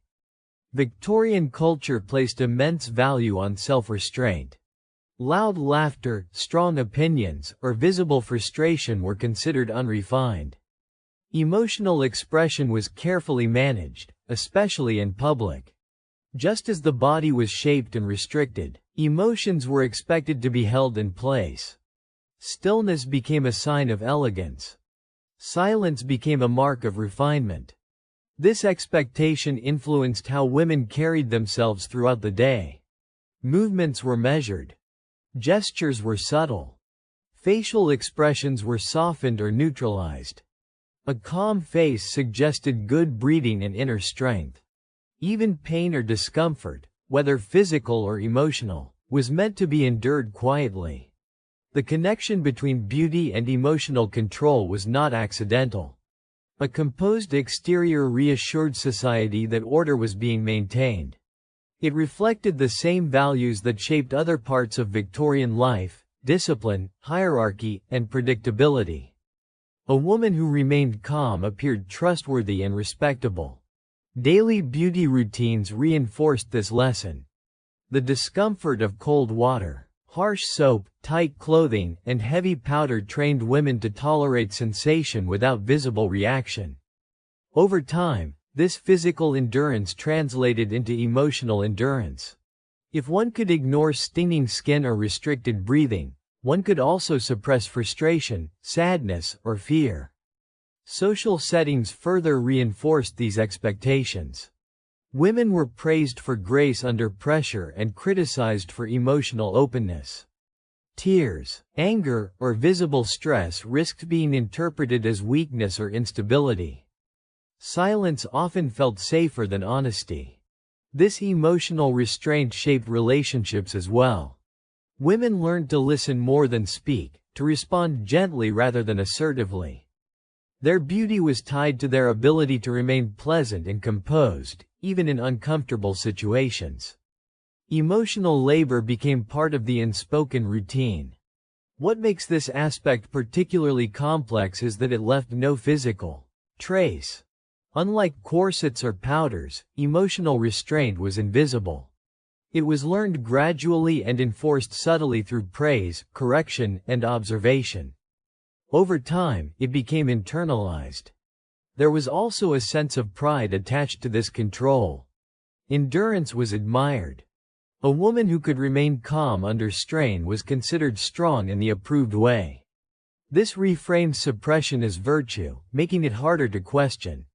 Victorian culture placed immense value on self-restraint. Loud laughter, strong opinions, or visible frustration were considered unrefined. Emotional expression was carefully managed, especially in public. Just as the body was shaped and restricted, emotions were expected to be held in place. Stillness became a sign of elegance. Silence became a mark of refinement. This expectation influenced how women carried themselves throughout the day. Movements were measured. Gestures were subtle. Facial expressions were softened or neutralized. A calm face suggested good breeding and inner strength. Even pain or discomfort, whether physical or emotional, was meant to be endured quietly. The connection between beauty and emotional control was not accidental. A composed exterior reassured society that order was being maintained. It reflected the same values that shaped other parts of Victorian life: discipline, hierarchy, and predictability. A woman who remained calm appeared trustworthy and respectable. Daily beauty routines reinforced this lesson. The discomfort of cold water, harsh soap, tight clothing, and heavy powder trained women to tolerate sensation without visible reaction. Over time, this physical endurance translated into emotional endurance. If one could ignore stinging skin or restricted breathing, one could also suppress frustration, sadness, or fear. Social settings further reinforced these expectations. Women were praised for grace under pressure and criticized for emotional openness. Tears, anger, or visible stress risked being interpreted as weakness or instability. Silence often felt safer than honesty. This emotional restraint shaped relationships as well. Women learned to listen more than speak, to respond gently rather than assertively. Their beauty was tied to their ability to remain pleasant and composed, even in uncomfortable situations. Emotional labor became part of the unspoken routine. What makes this aspect particularly complex is that it left no physical trace. Unlike corsets or powders, emotional restraint was invisible. It was learned gradually and enforced subtly through praise, correction, and observation. Over time, it became internalized. There was also a sense of pride attached to this control. Endurance was admired. A woman who could remain calm under strain was considered strong in the approved way. This reframed suppression as virtue, making it harder to question.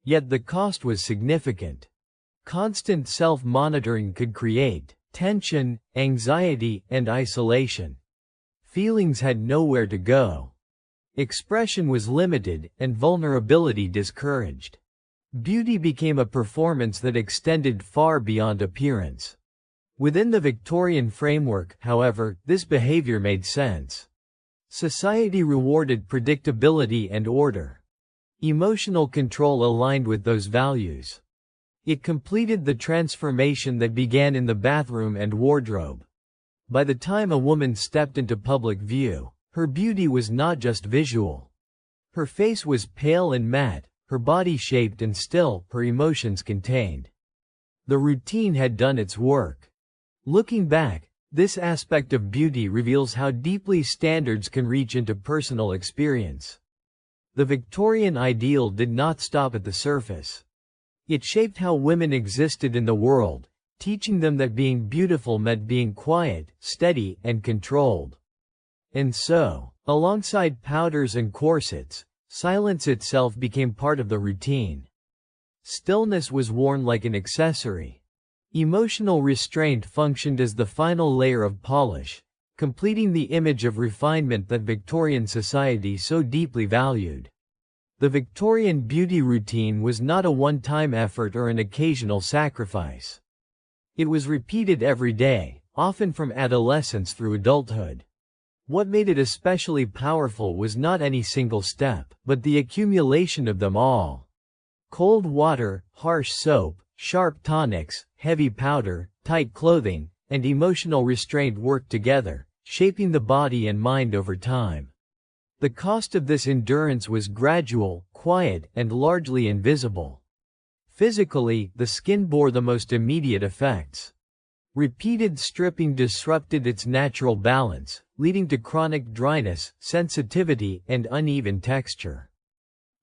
Yet the cost was significant. Constant self-monitoring could create tension, anxiety, and isolation. Feelings had nowhere to go. Expression was limited, and vulnerability discouraged. Beauty became a performance that extended far beyond appearance. Within the Victorian framework, however, this behavior made sense. Society rewarded predictability and order. Emotional control aligned with those values. It completed the transformation that began in the bathroom and wardrobe. By the time a woman stepped into public view, her beauty was not just visual. Her face was pale and matte, her body shaped and still, her emotions contained. The routine had done its work. Looking back, this aspect of beauty reveals how deeply standards can reach into personal experience. The Victorian ideal did not stop at the surface. It shaped how women existed in the world, teaching them that being beautiful meant being quiet, steady, and controlled. And so, alongside powders and corsets, silence itself became part of the routine. Stillness was worn like an accessory. Emotional restraint functioned as the final layer of polish, completing the image of refinement that Victorian society so deeply valued. The Victorian beauty routine was not a one-time effort or an occasional sacrifice. It was repeated every day, often from adolescence through adulthood. What made it especially powerful was not any single step, but the accumulation of them all. Cold water, harsh soap, sharp tonics, heavy powder, tight clothing, and emotional restraint worked together, shaping the body and mind over time. The cost of this endurance was gradual, quiet, and largely invisible. Physically, the skin bore the most immediate effects. Repeated stripping disrupted its natural balance, leading to chronic dryness, sensitivity, and uneven texture.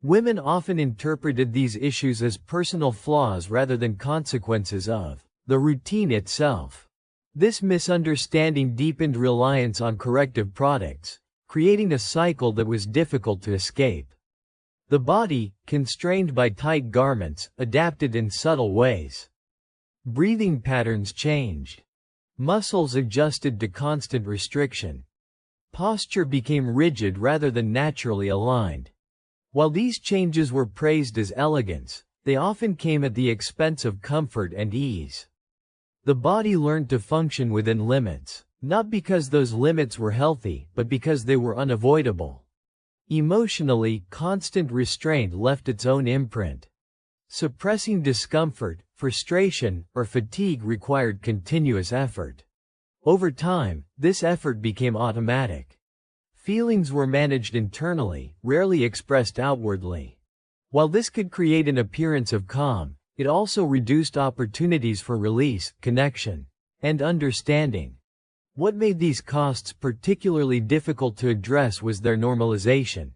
Women often interpreted these issues as personal flaws rather than consequences of the routine itself. This misunderstanding deepened reliance on corrective products, creating a cycle that was difficult to escape. The body, constrained by tight garments, adapted in subtle ways. Breathing patterns changed. Muscles adjusted to constant restriction. Posture became rigid rather than naturally aligned. While these changes were praised as elegance, they often came at the expense of comfort and ease. The body learned to function within limits, not because those limits were healthy, but because they were unavoidable. Emotionally, constant restraint left its own imprint. Suppressing discomfort, frustration, or fatigue required continuous effort. Over time, this effort became automatic. Feelings were managed internally, rarely expressed outwardly. While this could create an appearance of calm, it also reduced opportunities for release, connection, and understanding. What made these costs particularly difficult to address was their normalization.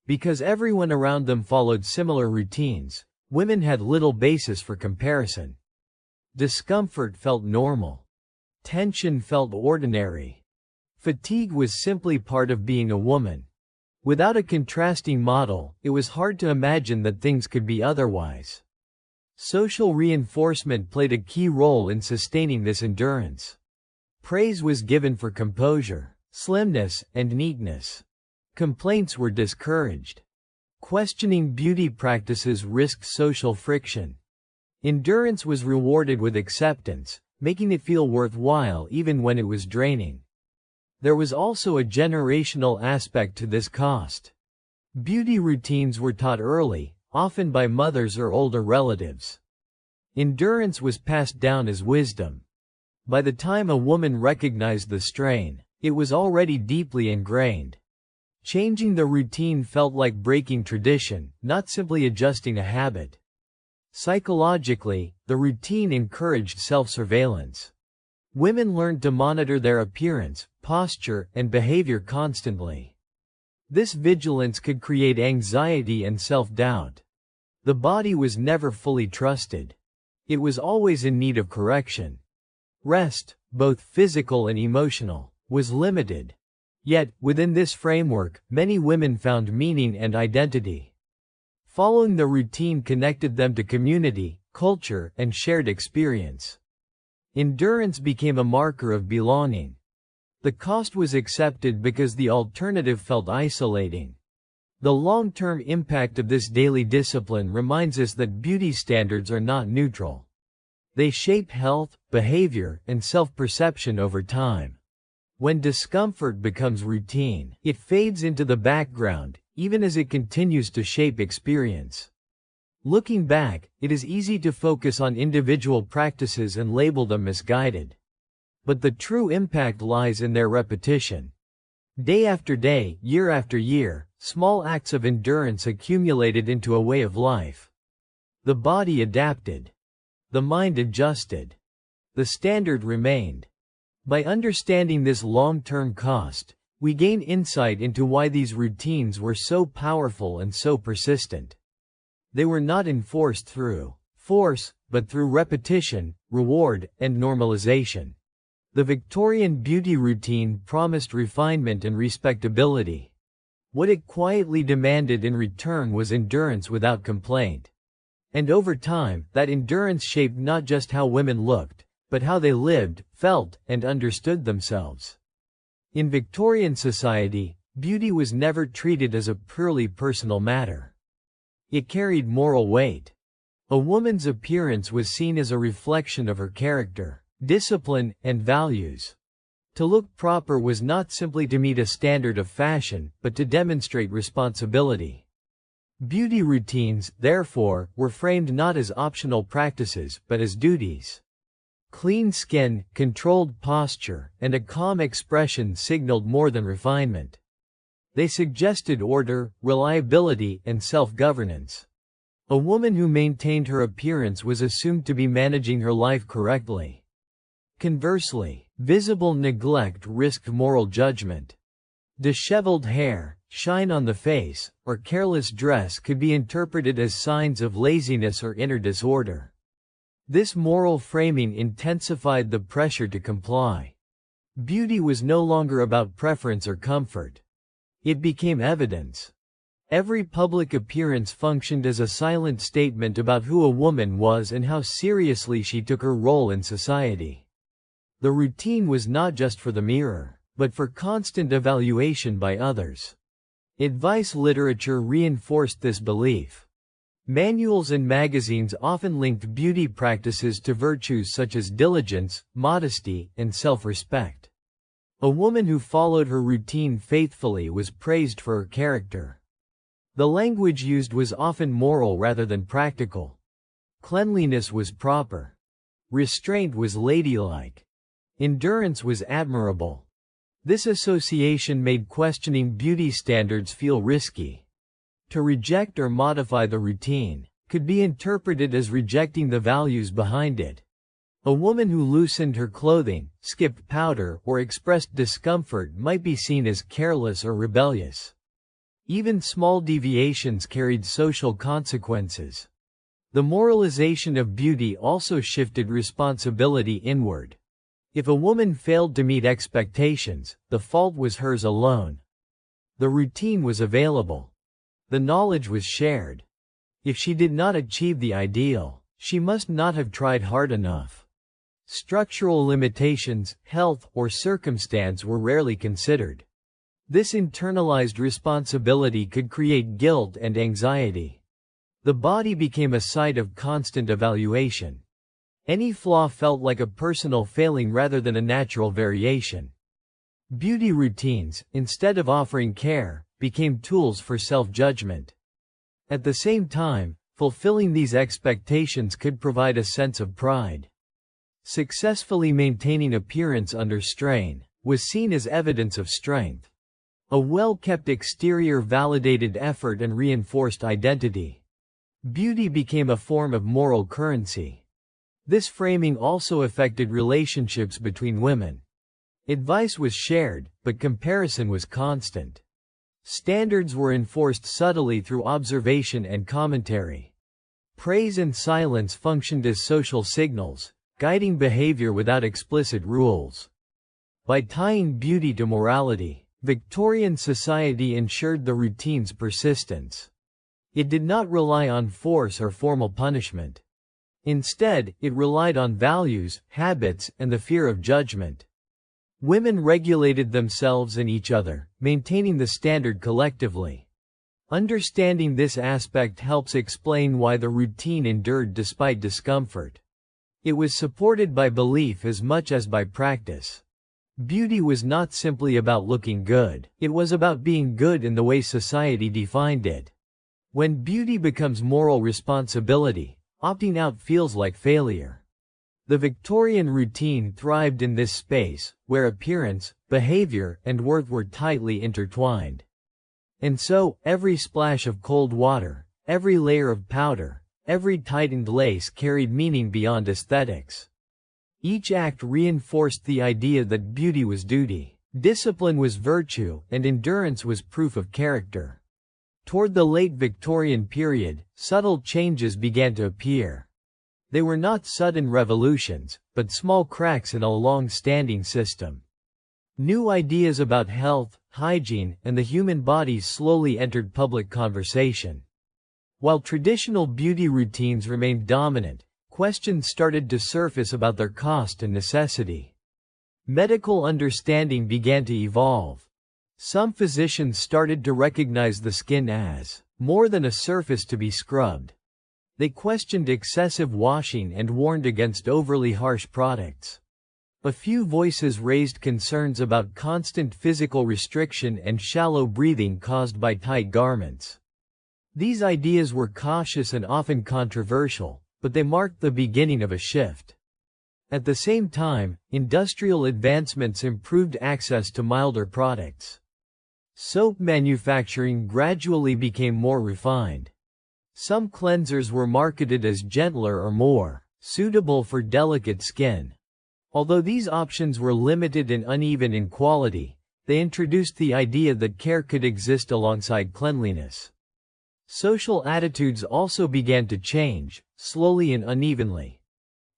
Because everyone around them followed similar routines, women had little basis for comparison. Discomfort felt normal. Tension felt ordinary. Fatigue was simply part of being a woman. Without a contrasting model, it was hard to imagine that things could be otherwise. Social reinforcement played a key role in sustaining this endurance. Praise was given for composure, slimness, and neatness. Complaints were discouraged. Questioning beauty practices risked social friction. Endurance was rewarded with acceptance, making it feel worthwhile even when it was draining. There was also a generational aspect to this cost. Beauty routines were taught early, often by mothers or older relatives. Endurance was passed down as wisdom. By the time a woman recognized the strain, it was already deeply ingrained. Changing the routine felt like breaking tradition, not simply adjusting a habit. Psychologically, the routine encouraged self-surveillance. Women learned to monitor their appearance, posture, and behavior constantly. This vigilance could create anxiety and self-doubt. The body was never fully trusted. It was always in need of correction. Rest, both physical and emotional, was limited. Yet, within this framework, many women found meaning and identity. Following the routine connected them to community, culture, and shared experience. Endurance became a marker of belonging. The cost was accepted because the alternative felt isolating. The long-term impact of this daily discipline reminds us that beauty standards are not neutral. They shape health, behavior, and self-perception over time. When discomfort becomes routine, it fades into the background, even as it continues to shape experience. Looking back, it is easy to focus on individual practices and label them misguided. But the true impact lies in their repetition. Day after day, year after year, small acts of endurance accumulated into a way of life. The body adapted. The mind adjusted. The standard remained. By understanding this long-term cost, we gain insight into why these routines were so powerful and so persistent. They were not enforced through force, but through repetition, reward, and normalization. The Victorian beauty routine promised refinement and respectability. What it quietly demanded in return was endurance without complaint. And over time, that endurance shaped not just how women looked, but how they lived, felt, and understood themselves. In Victorian society, beauty was never treated as a purely personal matter. It carried moral weight. A woman's appearance was seen as a reflection of her character, discipline, and values. To look proper was not simply to meet a standard of fashion, but to demonstrate responsibility. Beauty routines, therefore, were framed not as optional practices, but as duties. Clean skin, controlled posture, and a calm expression signaled more than refinement. They suggested order, reliability, and self-governance. A woman who maintained her appearance was assumed to be managing her life correctly. Conversely, visible neglect risked moral judgment. Disheveled hair, shine on the face, or careless dress could be interpreted as signs of laziness or inner disorder. This moral framing intensified the pressure to comply. Beauty was no longer about preference or comfort. It became evidence. Every public appearance functioned as a silent statement about who a woman was and how seriously she took her role in society. The routine was not just for the mirror, but for constant evaluation by others. Advice literature reinforced this belief. Manuals and magazines often linked beauty practices to virtues such as diligence, modesty, and self-respect. A woman who followed her routine faithfully was praised for her character. The language used was often moral rather than practical. Cleanliness was proper. Restraint was ladylike. Endurance was admirable. This association made questioning beauty standards feel risky. To reject or modify the routine could be interpreted as rejecting the values behind it. A woman who loosened her clothing, skipped powder, or expressed discomfort might be seen as careless or rebellious. Even small deviations carried social consequences. The moralization of beauty also shifted responsibility inward. If a woman failed to meet expectations, the fault was hers alone. The routine was available. The knowledge was shared. If she did not achieve the ideal, she must not have tried hard enough. Structural limitations, health, or circumstance were rarely considered. This internalized responsibility could create guilt and anxiety. The body became a site of constant evaluation. Any flaw felt like a personal failing rather than a natural variation. Beauty routines, instead of offering care, became tools for self-judgment. At the same time, fulfilling these expectations could provide a sense of pride. Successfully maintaining appearance under strain was seen as evidence of strength. A well-kept exterior validated effort and reinforced identity. Beauty became a form of moral currency. This framing also affected relationships between women. Advice was shared, but comparison was constant. Standards were enforced subtly through observation and commentary. Praise and silence functioned as social signals, guiding behavior without explicit rules. By tying beauty to morality, Victorian society ensured the routine's persistence. It did not rely on force or formal punishment. Instead, it relied on values, habits, and the fear of judgment. Women regulated themselves and each other, maintaining the standard collectively. Understanding this aspect helps explain why the routine endured despite discomfort. It was supported by belief as much as by practice. Beauty was not simply about looking good, it was about being good in the way society defined it. When beauty becomes moral responsibility, opting out feels like failure. The Victorian routine thrived in this space, where appearance, behavior, and worth were tightly intertwined. And so, every splash of cold water, every layer of powder, every tightened lace carried meaning beyond aesthetics. Each act reinforced the idea that beauty was duty, discipline was virtue, and endurance was proof of character. Toward the late Victorian period, subtle changes began to appear. They were not sudden revolutions, but small cracks in a long-standing system. New ideas about health, hygiene, and the human body slowly entered public conversation. While traditional beauty routines remained dominant, questions started to surface about their cost and necessity. Medical understanding began to evolve. Some physicians started to recognize the skin as more than a surface to be scrubbed. They questioned excessive washing and warned against overly harsh products. A few voices raised concerns about constant physical restriction and shallow breathing caused by tight garments. These ideas were cautious and often controversial, but they marked the beginning of a shift. At the same time, industrial advancements improved access to milder products. Soap manufacturing gradually became more refined. Some cleansers were marketed as gentler or more suitable for delicate skin. Although these options were limited and uneven in quality, they introduced the idea that care could exist alongside cleanliness. Social attitudes also began to change, slowly and unevenly.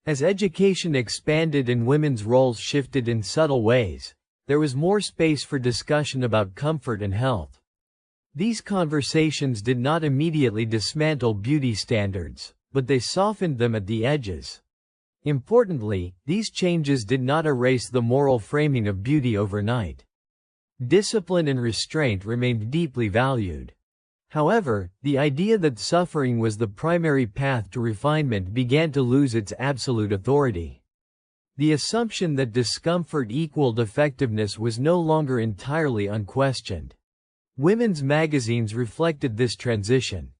As education expanded and women's roles shifted in subtle ways, there was more space for discussion about comfort and health. These conversations did not immediately dismantle beauty standards, but they softened them at the edges. Importantly, these changes did not erase the moral framing of beauty overnight. Discipline and restraint remained deeply valued. However, the idea that suffering was the primary path to refinement began to lose its absolute authority. The assumption that discomfort equaled effectiveness was no longer entirely unquestioned. Women's magazines reflected this transition.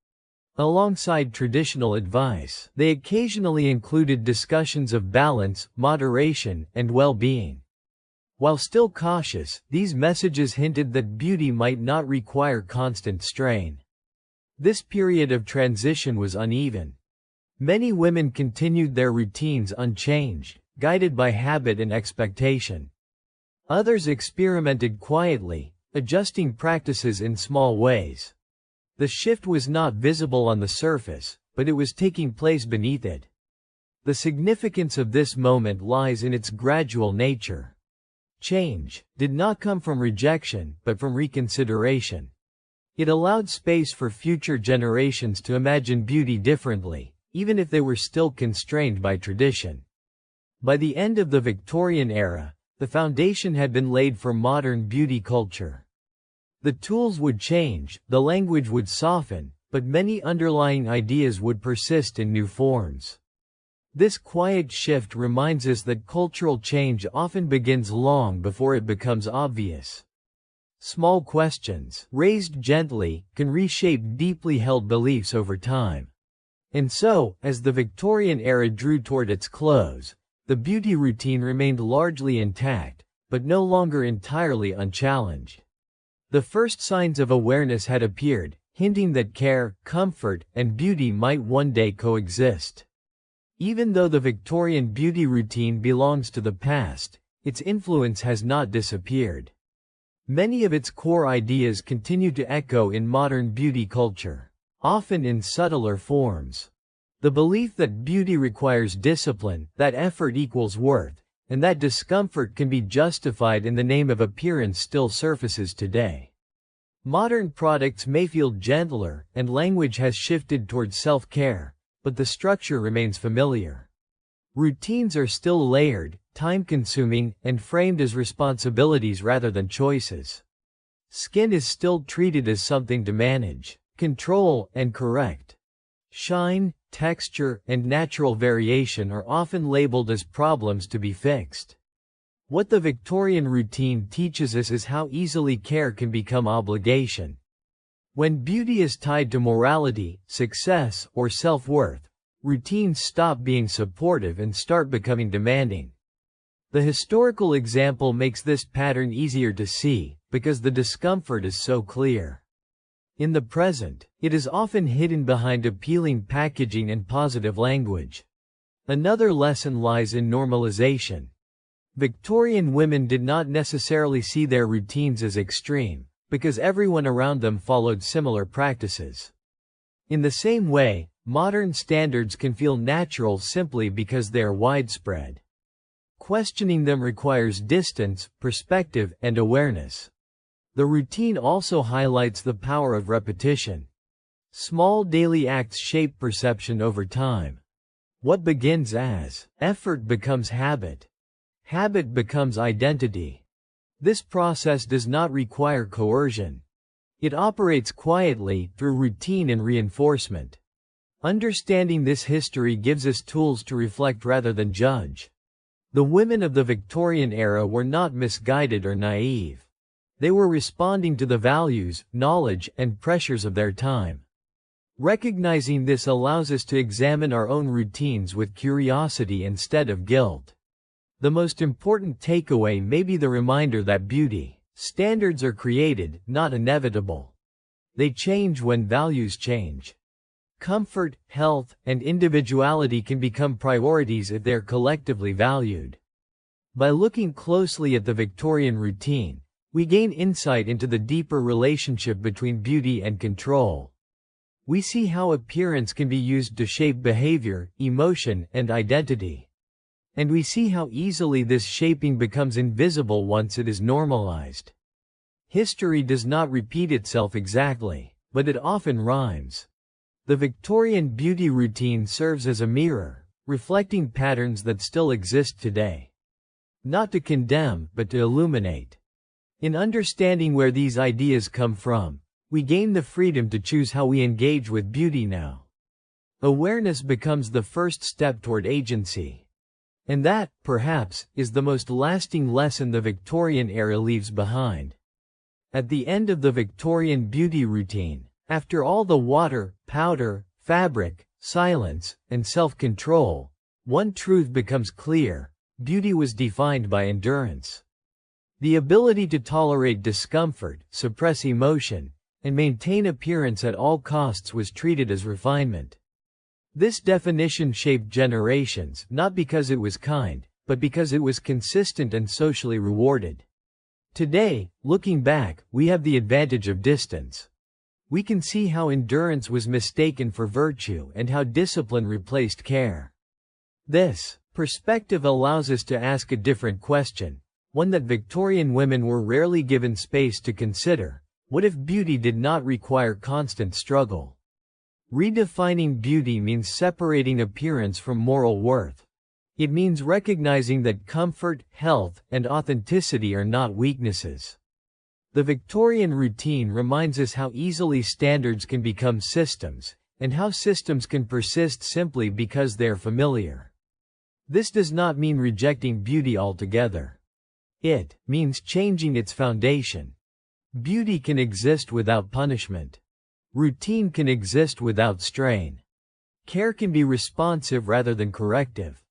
Alongside traditional advice, they occasionally included discussions of balance, moderation, and well-being. While still cautious, these messages hinted that beauty might not require constant strain. This period of transition was uneven. Many women continued their routines unchanged, guided by habit and expectation. Others experimented quietly, adjusting practices in small ways. The shift was not visible on the surface, but it was taking place beneath it. The significance of this moment lies in its gradual nature. Change did not come from rejection, but from reconsideration. It allowed space for future generations to imagine beauty differently, even if they were still constrained by tradition. By the end of the Victorian era, the foundation had been laid for modern beauty culture. The tools would change, the language would soften, but many underlying ideas would persist in new forms. This quiet shift reminds us that cultural change often begins long before it becomes obvious. Small questions, raised gently, can reshape deeply held beliefs over time. And so, as the Victorian era drew toward its close, the beauty routine remained largely intact, but no longer entirely unchallenged. The first signs of awareness had appeared, hinting that care, comfort, and beauty might one day coexist. Even though the Victorian beauty routine belongs to the past, its influence has not disappeared. Many of its core ideas continue to echo in modern beauty culture, often in subtler forms. The belief that beauty requires discipline, that effort equals worth, and that discomfort can be justified in the name of appearance still surfaces today. Modern products may feel gentler, and language has shifted towards self-care, but the structure remains familiar. Routines are still layered, time-consuming, and framed as responsibilities rather than choices. Skin is still treated as something to manage, control, and correct. Shine, texture, and natural variation are often labeled as problems to be fixed. What the Victorian routine teaches us is how easily care can become obligation. When beauty is tied to morality, success, or self-worth, routines stop being supportive and start becoming demanding. The historical example makes this pattern easier to see, because the discomfort is so clear. In the present, it is often hidden behind appealing packaging and positive language. Another lesson lies in normalization. Victorian women did not necessarily see their routines as extreme, because everyone around them followed similar practices. In the same way, modern standards can feel natural simply because they are widespread. Questioning them requires distance, perspective, and awareness. The routine also highlights the power of repetition. Small daily acts shape perception over time. What begins as effort becomes habit. Habit becomes identity. This process does not require coercion. It operates quietly, through routine and reinforcement. Understanding this history gives us tools to reflect rather than judge. The women of the Victorian era were not misguided or naive. They were responding to the values, knowledge, and pressures of their time. Recognizing this allows us to examine our own routines with curiosity instead of guilt. The most important takeaway may be the reminder that beauty standards are created, not inevitable. They change when values change. Comfort, health, and individuality can become priorities if they are collectively valued. By looking closely at the Victorian routine, we gain insight into the deeper relationship between beauty and control. We see how appearance can be used to shape behavior, emotion, and identity. And we see how easily this shaping becomes invisible once it is normalized. History does not repeat itself exactly, but it often rhymes. The Victorian beauty routine serves as a mirror, reflecting patterns that still exist today. Not to condemn, but to illuminate. In understanding where these ideas come from, we gain the freedom to choose how we engage with beauty now. Awareness becomes the first step toward agency. And that, perhaps, is the most lasting lesson the Victorian era leaves behind. At the end of the Victorian beauty routine, after all the water, powder, fabric, silence, and self-control, one truth becomes clear: beauty was defined by endurance. The ability to tolerate discomfort, suppress emotion, and maintain appearance at all costs was treated as refinement. This definition shaped generations, not because it was kind, but because it was consistent and socially rewarded. Today, looking back, we have the advantage of distance. We can see how endurance was mistaken for virtue and how discipline replaced care. This perspective allows us to ask a different question, one that Victorian women were rarely given space to consider: what if beauty did not require constant struggle? Redefining beauty means separating appearance from moral worth. It means recognizing that comfort, health, and authenticity are not weaknesses. The Victorian routine reminds us how easily standards can become systems, and how systems can persist simply because they are familiar. This does not mean rejecting beauty altogether. It means changing its foundation. Beauty can exist without punishment. Routine can exist without strain. Care can be responsive rather than corrective.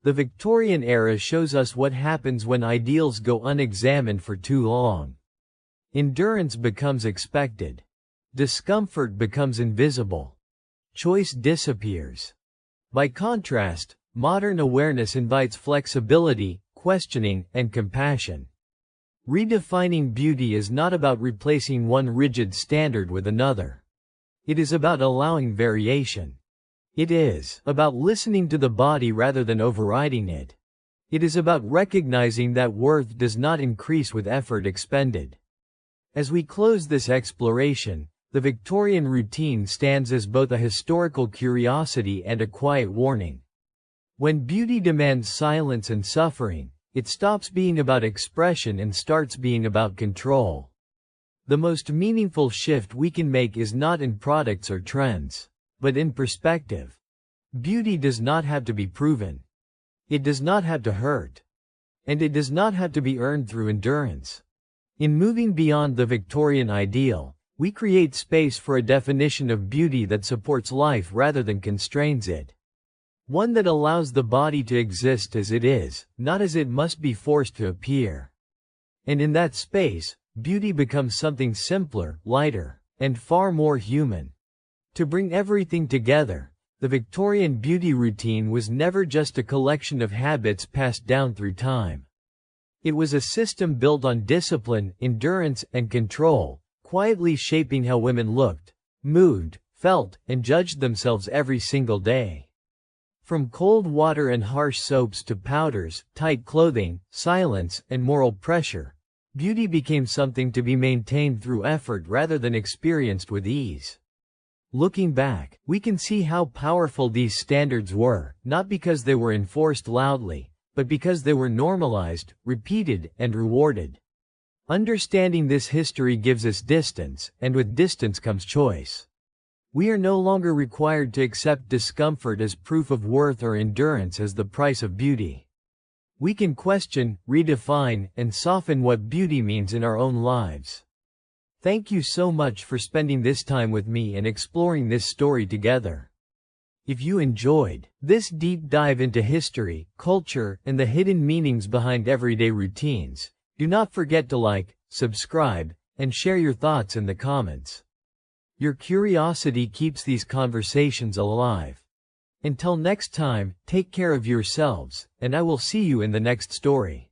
The Victorian era shows us what happens when ideals go unexamined for too long. Endurance becomes expected. Discomfort becomes invisible. Choice disappears. By contrast, modern awareness invites flexibility, questioning, and compassion. Redefining beauty is not about replacing one rigid standard with another. It is about allowing variation. It is about listening to the body rather than overriding it. It is about recognizing that worth does not increase with effort expended. As we close this exploration, the Victorian routine stands as both a historical curiosity and a quiet warning. When beauty demands silence and suffering, it stops being about expression and starts being about control. The most meaningful shift we can make is not in products or trends, but in perspective. Beauty does not have to be proven. It does not have to hurt. And it does not have to be earned through endurance. In moving beyond the Victorian ideal, we create space for a definition of beauty that supports life rather than constrains it. One that allows the body to exist as it is, not as it must be forced to appear. And in that space, beauty becomes something simpler, lighter, and far more human. To bring everything together, the Victorian beauty routine was never just a collection of habits passed down through time. It was a system built on discipline, endurance, and control, quietly shaping how women looked, moved, felt, and judged themselves every single day. From cold water and harsh soaps to powders, tight clothing, silence, and moral pressure, beauty became something to be maintained through effort rather than experienced with ease. Looking back, we can see how powerful these standards were, not because they were enforced loudly, but because they were normalized, repeated, and rewarded. Understanding this history gives us distance, and with distance comes choice. We are no longer required to accept discomfort as proof of worth or endurance as the price of beauty. We can question, redefine, and soften what beauty means in our own lives. Thank you so much for spending this time with me and exploring this story together. If you enjoyed this deep dive into history, culture, and the hidden meanings behind everyday routines, do not forget to like, subscribe, and share your thoughts in the comments. Your curiosity keeps these conversations alive. Until next time, take care of yourselves, and I will see you in the next story.